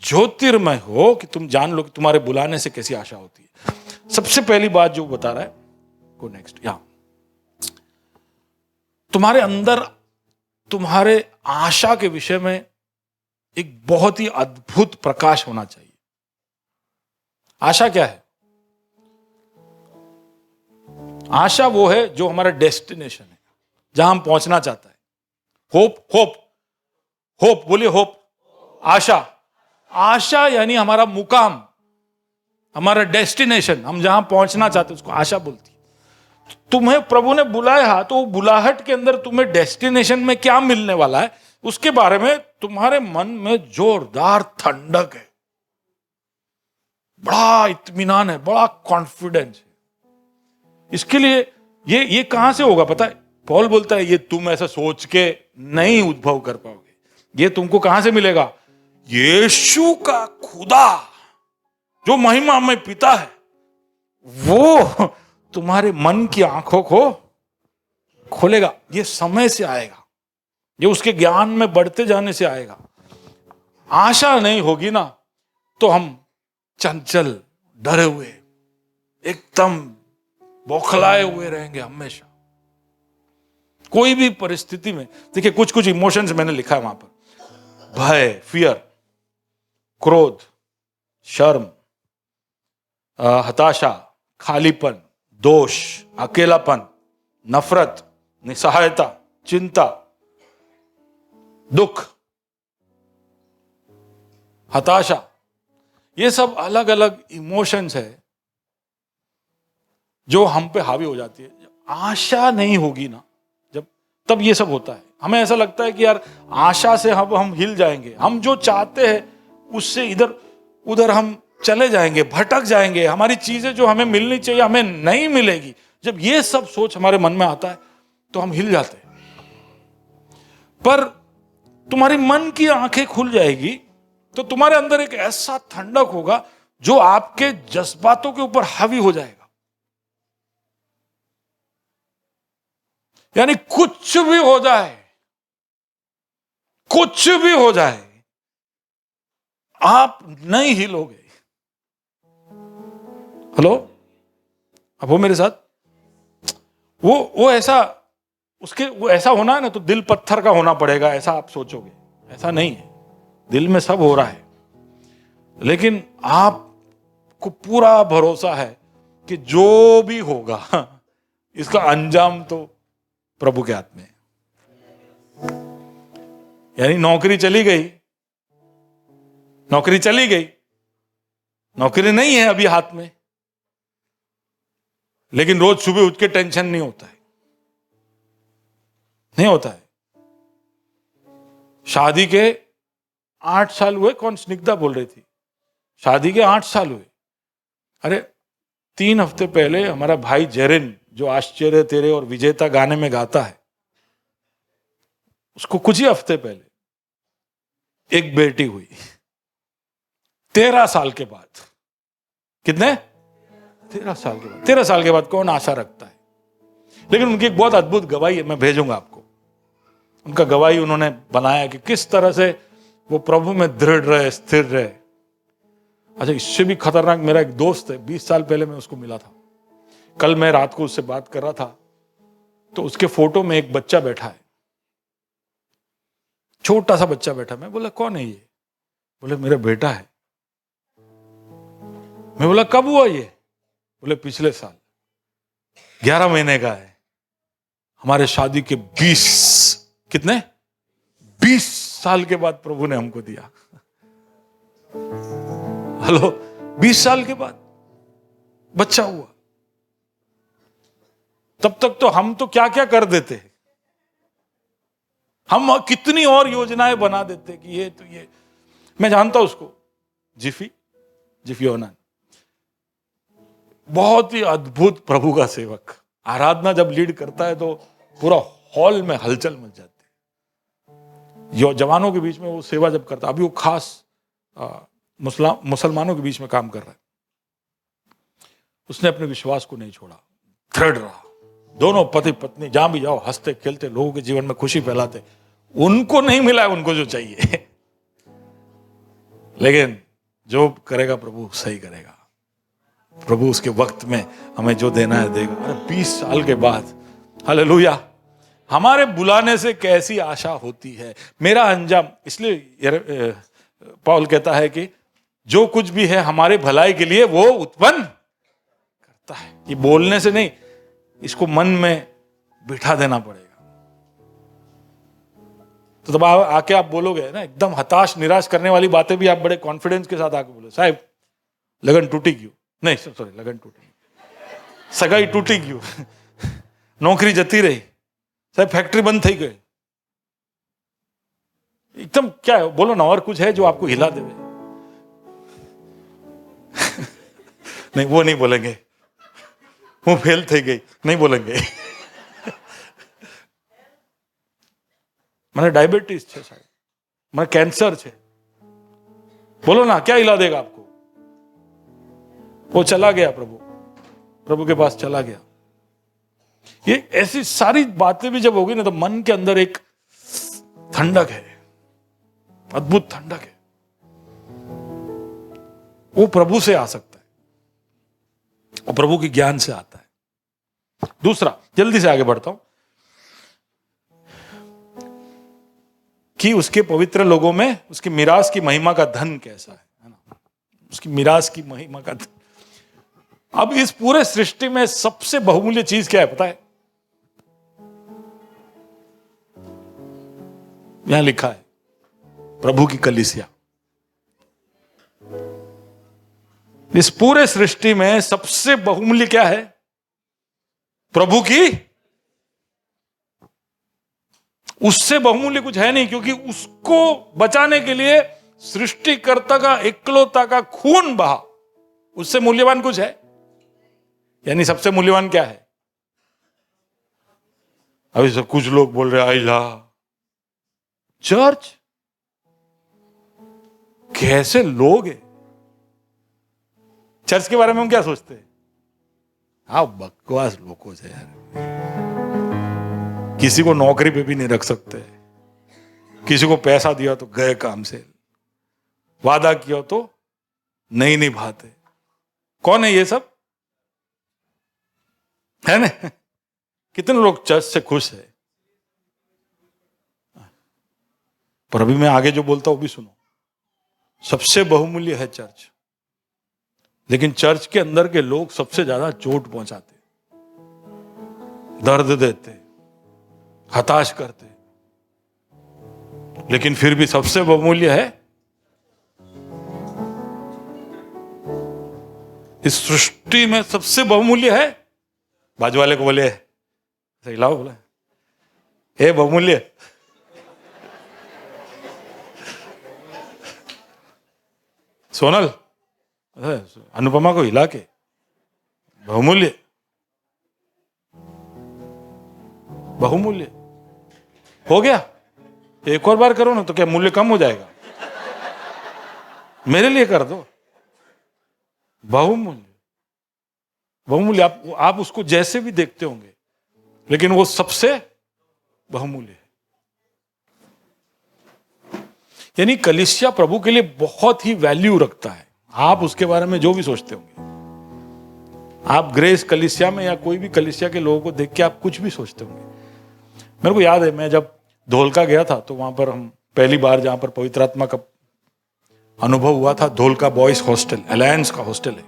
Speaker 1: ज्योतिर्मय हो कि तुम जान लो कि तुम्हारे बुलाने से कैसी आशा होती है। सबसे पहली बात जो बता रहा है, को नेक्स्ट, यहां तुम्हारे अंदर तुम्हारे आशा के विषय में एक बहुत ही अद्भुत प्रकाश होना चाहिए। आशा क्या है? आशा वो है जो हमारा डेस्टिनेशन है, जहां हम पहुंचना चाहता है। होप, होप, होप, बोलिए होप। आशा, आशा यानी हमारा मुकाम, हमारा डेस्टिनेशन, हम जहां पहुंचना चाहते हैं उसको आशा बोलती है। तुम्हें प्रभु ने बुलाया, तो बुलाहट के अंदर तुम्हें डेस्टिनेशन में क्या मिलने वाला है उसके बारे में तुम्हारे मन में जोरदार ठंडक है, बड़ा इत्मीनान है, बड़ा कॉन्फिडेंस है। इसके लिए ये कहां से होगा पता है? पौल बोलता है ये तुम ऐसा सोच के नहीं उद्भव कर पाओगे, ये तुमको कहां से मिलेगा? यीशु का खुदा जो महिमा में पिता है, वो तुम्हारे मन की आंखों को खोलेगा। ये समय से आएगा, ये उसके ज्ञान में बढ़ते जाने से आएगा। आशा नहीं होगी ना तो हम चंचल, डरे हुए, एकदम बौखलाए हुए रहेंगे हमेशा, कोई भी परिस्थिति में। देखिए कुछ कुछ इमोशंस मैंने लिखा है वहां पर: भय, फियर, क्रोध, शर्म, हताशा, खालीपन, दोष, अकेलापन, नफरत, निसहायता, चिंता, दुख, हताशा। ये सब अलग अलग इमोशंस है जो हम पे हावी हो जाती है। आशा नहीं होगी ना जब, तब ये सब होता है। हमें ऐसा लगता है कि यार आशा से हम हिल जाएंगे, हम जो चाहते हैं उससे इधर उधर हम चले जाएंगे, भटक जाएंगे, हमारी चीजें जो हमें मिलनी चाहिए हमें नहीं मिलेगी। जब ये सब सोच हमारे मन में आता है तो हम हिल जाते हैं। पर तुम्हारी मन की आंखें खुल जाएगी तो तुम्हारे अंदर एक ऐसा ठंडक होगा जो आपके जज्बातों के ऊपर हावी हो जाएगा। यानी कुछ भी हो जाए, कुछ भी हो जाए, आप नहीं हिलोगे। हेलो, अब वो मेरे साथ, वो ऐसा, उसके वो ऐसा होना है ना तो दिल पत्थर का होना पड़ेगा, ऐसा आप सोचोगे। ऐसा नहीं है, दिल में सब हो रहा है, लेकिन आपको पूरा भरोसा है कि जो भी होगा इसका अंजाम तो प्रभु के हाथ में है। यानी नौकरी चली गई, नौकरी चली गई, नौकरी नहीं है अभी हाथ में, लेकिन रोज सुबह उठ के टेंशन नहीं होता है, नहीं होता है। शादी के 8 साल हुए, कौन स्निग्धा बोल रही थी, शादी के 8 साल हुए। अरे 3 हफ्ते पहले हमारा भाई जेरिन, जो आश्चर्य तेरे और विजेता गाने में गाता है, उसको कुछ ही हफ्ते पहले एक बेटी हुई 13 साल के बाद। कितने? 13 साल के बाद। 13 साल के बाद कौन आशा रखता है? लेकिन उनकी एक बहुत अद्भुत गवाही है, मैं भेजूंगा आपको। उनका गवाही उन्होंने बनाया कि किस तरह से वो प्रभु में दृढ़ रहे, स्थिर रहे। अच्छा, इससे भी खतरनाक मेरा एक दोस्त है, 20 साल पहले मैं उसको मिला था। कल मैं रात को उससे बात कर रहा था तो उसके फोटो में एक बच्चा बैठा है, छोटा सा बच्चा बैठा। मैं बोला कौन है ये? बोले मेरा बेटा है। मैं बोला कब हुआ ये? बोले पिछले साल, 11 महीने का है। हमारे शादी के 20 साल के बाद प्रभु ने हमको दिया। हेलो, 20 साल के बाद बच्चा हुआ। तब तक तो हम तो क्या क्या कर देते हैं, हम कितनी और योजनाएं बना देते कि ये तो ये। मैं जानता हूं उसको, जिफी ओनन, बहुत ही अद्भुत प्रभु का सेवक। आराधना जब लीड करता है तो पूरा हॉल में हलचल मच जाती है। जवानों के बीच में वो सेवा जब करता, अभी वो खास मुसलमानों के बीच में काम कर रहा है। उसने अपने विश्वास को नहीं छोड़ा, दृढ़ रहा। दोनों पति पत्नी जहां भी जाओ हंसते खेलते, लोगों के जीवन में खुशी फैलाते। उनको नहीं मिला है उनको जो चाहिए, लेकिन जो करेगा प्रभु सही करेगा। प्रभु उसके वक्त में हमें जो देना है देगा। अरे 20 साल के बाद, हालेलुया, हमारे बुलाने से कैसी आशा होती है। मेरा अंजाम, इसलिए पौल कहता है कि जो कुछ भी है हमारे भलाई के लिए वो उत्पन्न करता है। ये बोलने से नहीं, इसको मन में बिठा देना पड़ेगा। तो तब आके आप बोलोगे ना, एकदम हताश निराश करने वाली बातें भी आप बड़े कॉन्फिडेंस के साथ आके बोलो, साहब लगन टूटी क्यों, नहीं सॉरी लगन टूटी, सगाई टूटी क्यों, नौकरी जती रही, साहब फैक्ट्री बंद थी गई, एकदम क्या है बोलो ना, और कुछ है जो आपको हिला देवे। नहीं वो नहीं बोलेंगे, वो फेल थी गई, नहीं बोलेंगे। मैंने डायबिटीज है साहब, मैं कैंसर है, बोलो ना क्या हिला देगा आपको। वो चला गया, प्रभु के पास चला गया। ये ऐसी सारी बातें भी जब होगी ना, तो मन के अंदर एक ठंडक है, अद्भुत ठंडक है। वो प्रभु से आ सकता है, वो प्रभु के ज्ञान से आता है। दूसरा, जल्दी से आगे बढ़ता हूं, कि उसके पवित्र लोगों में उसकी मिरास की महिमा का धन कैसा है ना, उसकी मिरास की महिमा का धन। अब इस पूरे सृष्टि में सबसे बहुमूल्य चीज क्या है पता है? यहां लिखा है, प्रभु की कलीसिया। इस पूरे सृष्टि में सबसे बहुमूल्य क्या है? प्रभु की। उससे बहुमूल्य कुछ है नहीं, क्योंकि उसको बचाने के लिए सृष्टिकर्ता का इकलौता का खून बहा। उससे मूल्यवान कुछ है? यानी सबसे मूल्यवान क्या है? अभी सब कुछ लोग बोल रहे आइला चर्च, कैसे लोग हैं? चर्च के बारे में हम क्या सोचते हैं? हाँ बकवास लोगों से यार, किसी को नौकरी पे भी नहीं रख सकते, किसी को पैसा दिया तो गए काम से, वादा किया तो नहीं निभाते। कौन है ये सब? है ना? कितने लोग चर्च से खुश है? पर अभी मैं आगे जो बोलता हूं भी सुनो। सबसे बहुमूल्य है चर्च, लेकिन चर्च के अंदर के लोग सबसे ज्यादा चोट पहुंचाते, दर्द देते, हताश करते। लेकिन फिर भी सबसे बहुमूल्य है, इस सृष्टि में सबसे बहुमूल्य है। बाजू वाले को बोले, सही लाओ, बोला हे बहुमूल्य। सोनल, अनुपमा को हिला के बहुमूल्य, बहुमूल्य हो गया। एक और बार करो ना, तो क्या मूल्य कम हो जाएगा? मेरे लिए कर दो। बहुमूल्य, बहुमूल्य। आप उसको जैसे भी देखते होंगे, लेकिन वो सबसे बहुमूल्य है। यानी कलीसिया प्रभु के लिए बहुत ही वैल्यू रखता है। आप उसके बारे में जो भी सोचते होंगे, आप ग्रेस कलीसिया में या कोई भी कलीसिया के लोगों को देख के आप कुछ भी सोचते होंगे। मेरे को याद है, मैं जब धोलका गया था, तो वहां पर हम पहली बार जहां पर पवित्र आत्मा का अनुभव हुआ था, धोलका बॉयज हॉस्टल, अलायंस का हॉस्टल है,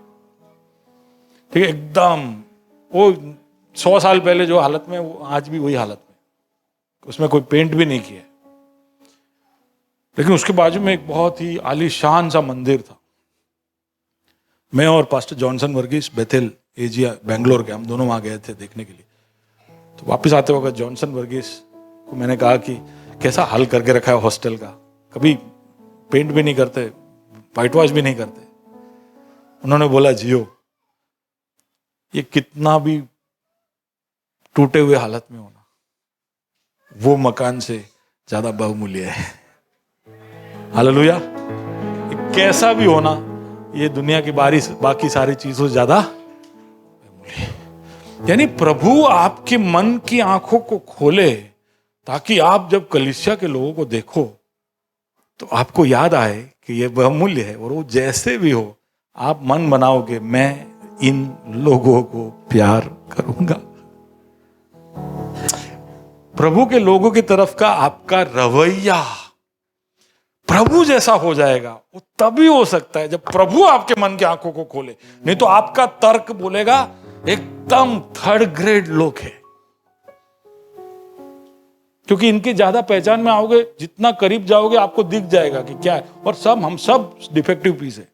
Speaker 1: ठीक है, एकदम वो 100 साल पहले जो हालत में, वो आज भी वही हालत में, उसमें कोई पेंट भी नहीं किया। लेकिन उसके बाजू में एक बहुत ही आलीशान सा मंदिर था। मैं और पास्टर जॉनसन वर्गीस बेथेल एजिया बेंगलोर के, हम दोनों वहां गए थे देखने के लिए। तो वापस आते वक्त जॉनसन वर्गीस को मैंने कहा कि कैसा हाल करके रखा है हॉस्टल का, कभी पेंट भी नहीं करते, वाइट वॉश भी नहीं करते। उन्होंने बोला, जियो, ये कितना भी टूटे हुए हालत में होना, वो मकान से ज्यादा बहुमूल्य है। हालेलुया। कैसा भी होना, ये दुनिया की बाकी सारी चीजों से ज्यादा यानी प्रभु आपके मन की आंखों को खोले ताकि आप जब कलीसिया के लोगों को देखो तो आपको याद आए कि ये बहुमूल्य है, और वो जैसे भी हो आप मन बनाओगे मैं इन लोगों को प्यार करूंगा। प्रभु के लोगों की तरफ का आपका रवैया प्रभु जैसा हो जाएगा। वो तभी हो सकता है जब प्रभु आपके मन की आंखों को खोले, नहीं तो आपका तर्क बोलेगा एकदम थर्ड ग्रेड लोग है। क्योंकि इनकी ज्यादा पहचान में आओगे, जितना करीब जाओगे आपको दिख जाएगा कि क्या है। और हम सब डिफेक्टिव पीस है,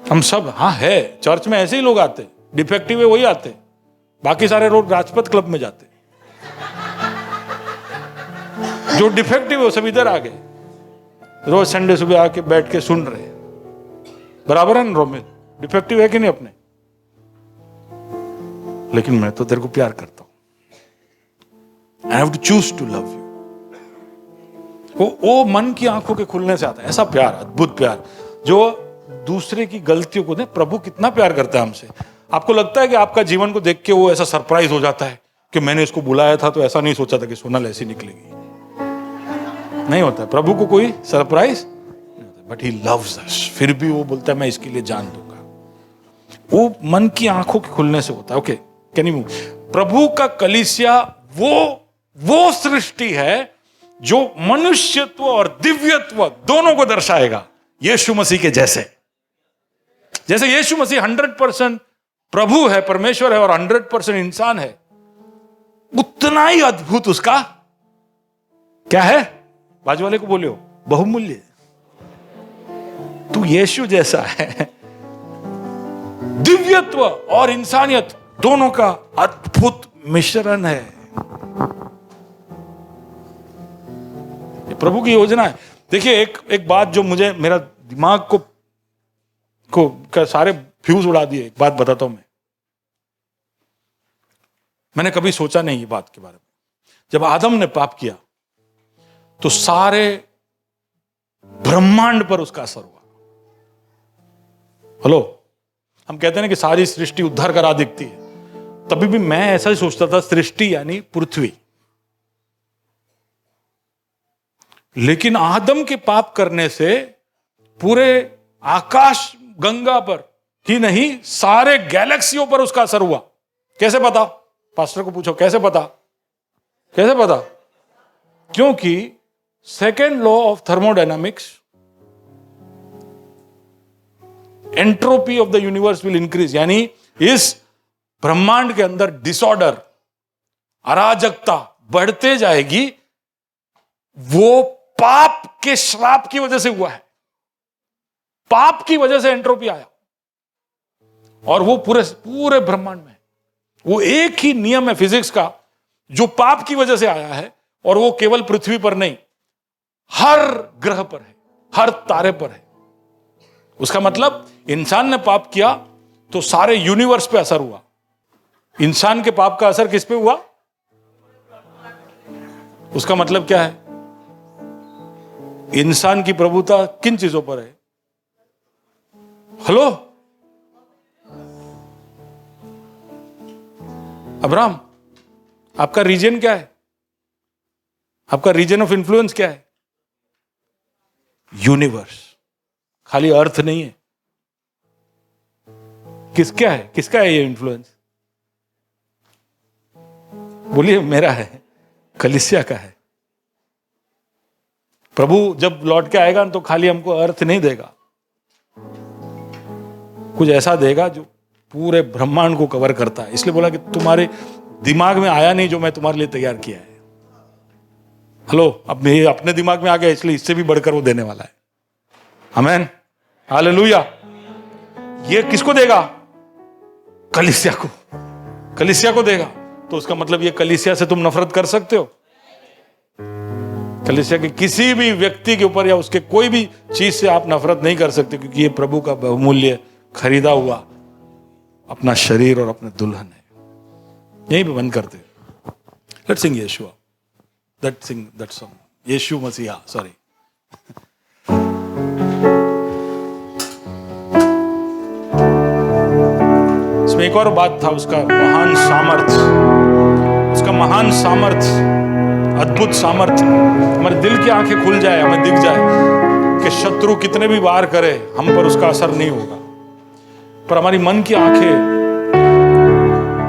Speaker 1: हम सब। हाँ है, चर्च में ऐसे ही लोग आते, डिफेक्टिव है वही आते, बाकी सारे लोग राजपथ क्लब में जाते। जो डिफेक्टिव है वो सब इधर आ गए, रोज संडे सुबह आके बैठ के सुन रहे। बराबर है ना रोमिल? डिफेक्टिव है कि नहीं अपने? लेकिन मैं तो तेरे को प्यार करता हूं। I have to choose to love you. वो मन की आंखों के खुलने से आता है ऐसा प्यार, अद्भुत प्यार, जो दूसरे की गलतियों को देख। प्रभु कितना प्यार करता है हमसे। आपको लगता है कि आपका जीवन को देख के वो ऐसा सरप्राइज हो जाता है कि मैंने इसको बुलाया था तो ऐसा नहीं सोचा था कि सोनल ऐसी निकलेगी? नहीं होता है। प्रभु को कोई सरप्राइज नहीं होता, बट ही लव्स अस। फिर भी वो बोलता है मैं इसके लिए जान दूंगा। वो मन की आंखों के खुलने से होता है। Okay, can you move? प्रभु का कलीसिया वो सृष्टि है जो मनुष्यत्व और दिव्यत्व दोनों को दर्शाएगा, यीशु मसीह के जैसे। जैसे यीशु मसीह 100% प्रभु है, परमेश्वर है, और 100% इंसान है, उतना ही अद्भुत उसका क्या है? बाजू वाले को बोलियो, बहुमूल्य। तू यीशु जैसा है। दिव्यत्व और इंसानियत दोनों का अद्भुत मिश्रण है। ये प्रभु की योजना है। देखिए एक बात जो मुझे, मेरा दिमाग को सारे फ्यूज उड़ा दिए। एक बात बताता हूं मैंने कभी सोचा नहीं ये बात के बारे में। जब आदम ने पाप किया तो सारे ब्रह्मांड पर उसका असर हुआ। हेलो, हम कहते हैं ना कि सारी सृष्टि उद्धार करा दिखती है, तभी भी मैं ऐसा ही सोचता था सृष्टि यानी पृथ्वी। लेकिन आदम के पाप करने से पूरे आकाश गंगा पर ही नहीं, सारे गैलेक्सियों पर उसका असर हुआ। कैसे पता? पास्टर को पूछो कैसे पता? कैसे पता? क्योंकि second law of thermodynamics, entropy of the universe will increase, यानी इस ब्रह्मांड के अंदर डिसऑर्डर, अराजकता बढ़ते जाएगी। वो पाप के श्राप की वजह से हुआ है। पाप की वजह से एंट्रोपी आया, और वो पूरे ब्रह्मांड में वो एक ही नियम है फिजिक्स का जो पाप की वजह से आया है, और वो केवल पृथ्वी पर नहीं, हर ग्रह पर है, हर तारे पर है। उसका मतलब इंसान ने पाप किया तो सारे यूनिवर्स पे असर हुआ। इंसान के पाप का असर किस पे हुआ? उसका मतलब क्या है? इंसान की प्रभुता किन चीजों पर है? हेलो, अब्राहम, आपका रीजन क्या है? आपका रीजन ऑफ इन्फ्लुएंस क्या है? यूनिवर्स, खाली अर्थ नहीं है। किसका है? किसका है ये इन्फ्लुएंस? बोलिए, मेरा है, कलीसिया का है। प्रभु जब लौट के आएगा तो खाली हमको अर्थ नहीं देगा, कुछ ऐसा देगा जो पूरे ब्रह्मांड को कवर करता है। इसलिए बोला कि तुम्हारे दिमाग में आया नहीं जो मैं तुम्हारे लिए तैयार किया है। हेलो, अब ये अपने दिमाग में आ गया, इसलिए इससे भी बढ़कर वो देने वाला है। आमीन, हालेलुया। ये किसको देगा? कलीसिया को। कलीसिया को देगा। तो उसका मतलब ये कलीसिया से तुम नफरत कर सकते हो? कलीसिया के किसी भी व्यक्ति के ऊपर या उसके कोई भी चीज से आप नफरत नहीं कर सकते, क्योंकि ये प्रभु का बहुमूल्य खरीदा हुआ अपना शरीर और अपने दुल्हन है। यहीं पे बंद करते। लेट्स सिंग यीशुआ, दैट सॉन्ग, यीशु मसीहा, सॉरी। इसमें एक और बात था उसका महान सामर्थ्य, उसका महान सामर्थ्य, अद्भुत सामर्थ्य। हमारे दिल की आंखें खुल जाए, हमें दिख जाए कि शत्रु कितने भी वार करे हम पर उसका असर नहीं होगा, पर हमारी मन की आंखें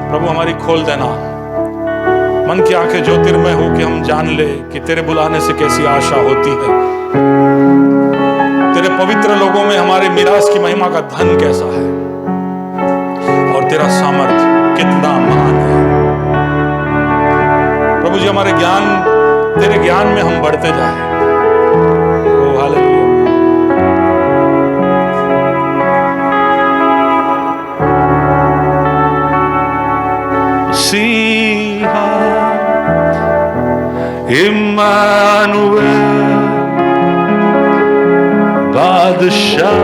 Speaker 1: प्रभु हमारी खोल देना, मन की आंखें ज्योतिर्मय हो कि हम जान ले कि तेरे बुलाने से कैसी आशा होती है, तेरे पवित्र लोगों में हमारे मिरास की महिमा का धन कैसा है और तेरा सामर्थ्य कितना महान है। प्रभु जी हमारे ज्ञान, तेरे ज्ञान में हम बढ़ते जाए। ओ हालेलुया। मसीहा इम्मानुएल बादशाह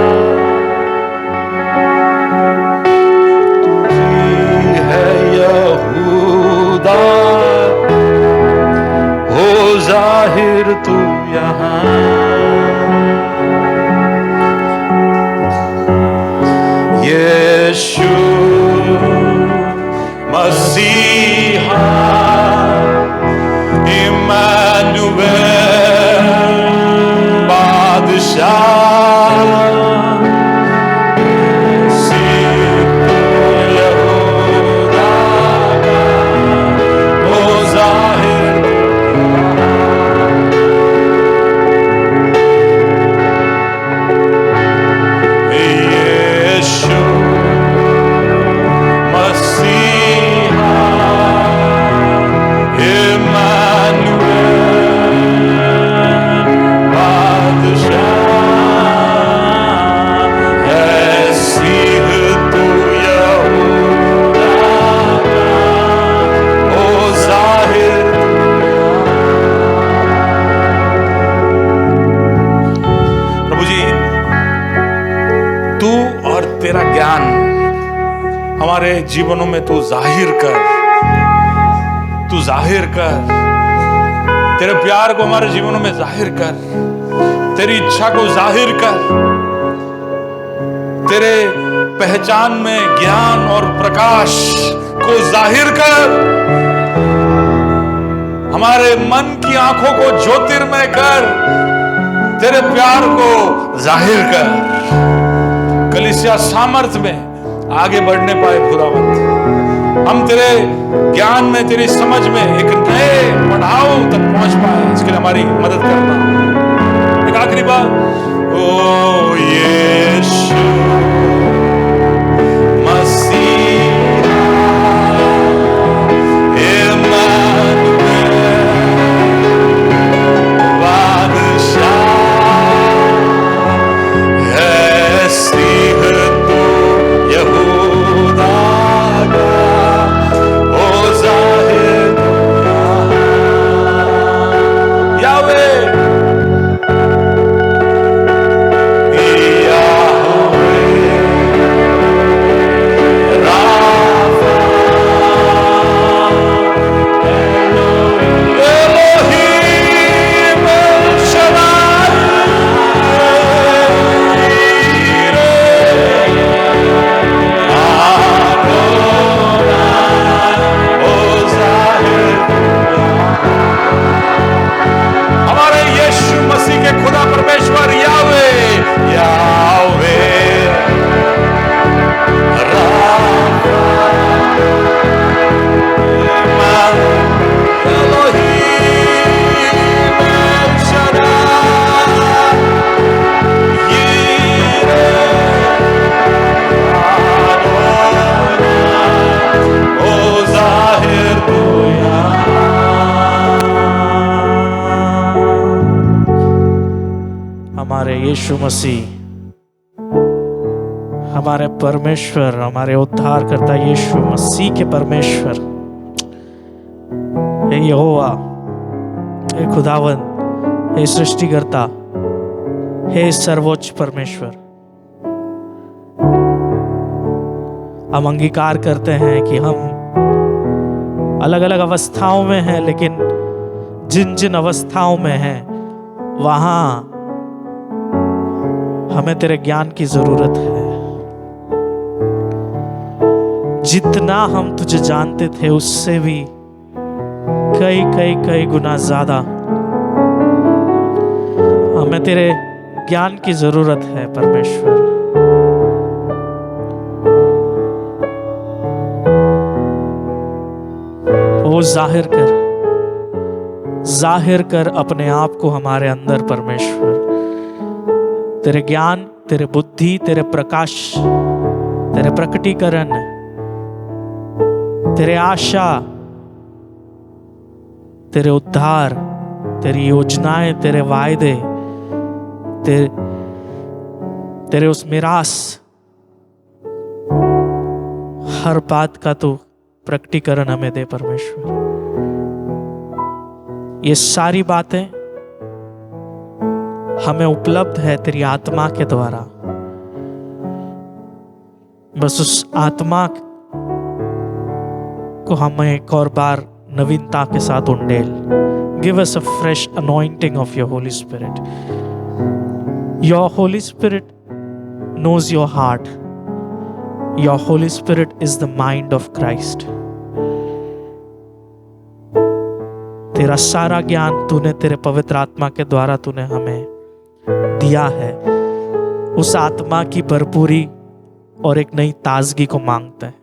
Speaker 1: है यहूदा, हो जाहिर तू यहाँ। यीशु मसीहा इम्मानुएल बादशाह, हमारे जीवनों में तू जाहिर कर, तू जाहिर कर, तेरे प्यार को हमारे जीवनों में जाहिर कर, तेरी इच्छा को जाहिर कर, तेरे पहचान में ज्ञान और प्रकाश को जाहिर कर, हमारे मन की आंखों को ज्योतिर्मय कर, तेरे प्यार को जाहिर कर, कलीसिया सामर्थ्य में आगे बढ़ने पाए खुदावंत, हम तेरे ज्ञान में, तेरी समझ में एक नए पड़ाव तक पहुंच पाए, इसके लिए हमारी मदद करना। एक आखिरी बात, ओ यीशु मसीहा इम्मानुएल बादशाह, ऐसी यहूदा ओ जाहिर यावे,
Speaker 3: हमारे यीशु मसीह, हमारे परमेश्वर, हमारे उद्धारकर्ता यीशु मसीह के परमेश्वर, हे यहोवा, हे खुदावन, हे सृष्टिकर्ता, हे सर्वोच्च परमेश्वर, हम अंगीकार करते हैं कि हम अलग अलग अवस्थाओं में हैं, लेकिन जिन जिन अवस्थाओं में हैं वहाँ हमें तेरे ज्ञान की जरूरत है। जितना हम तुझे जानते थे उससे भी कई कई कई गुना ज्यादा हमें तेरे ज्ञान की जरूरत है परमेश्वर। वो जाहिर कर अपने आप को हमारे अंदर परमेश्वर। तेरे ज्ञान, तेरे बुद्धि, तेरे प्रकाश, तेरे प्रकटीकरण, तेरे आशा, तेरे उद्धार, तेरी योजनाएं, तेरे वायदे, तेरे उस मिरास, हर बात का तो प्रकटीकरण हमें दे परमेश्वर। ये सारी बातें हमें उपलब्ध है तेरी आत्मा के द्वारा। बस उस आत्मा को हमें एक और बार नवीनता के साथ उंडेल। Give us a fresh anointing of your Holy Spirit. Your Holy Spirit knows your heart. Your Holy Spirit is the mind of Christ. तेरा सारा ज्ञान तूने तेरे पवित्र आत्मा के द्वारा तूने हमें दिया है। उस आत्मा की भरपूरी और एक नई ताजगी को मांगते हैं,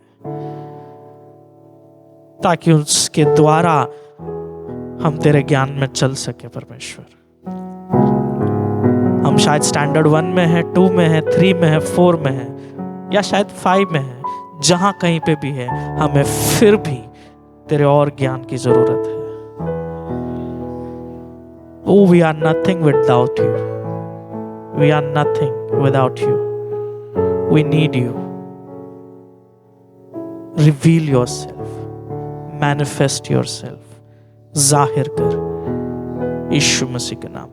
Speaker 3: ताकि उसके द्वारा हम तेरे ज्ञान में चल सके परमेश्वर। हम शायद स्टैंडर्ड 1 में है, 2 में है, 3 में है, 4 में है, या शायद 5 में है, जहां कहीं पे भी है, हमें फिर भी तेरे और ज्ञान की जरूरत है। Oh, we are nothing without you. We are nothing without you. We need you. Reveal yourself. Manifest yourself. जाहिर कर, यीशु मसीह के नाम।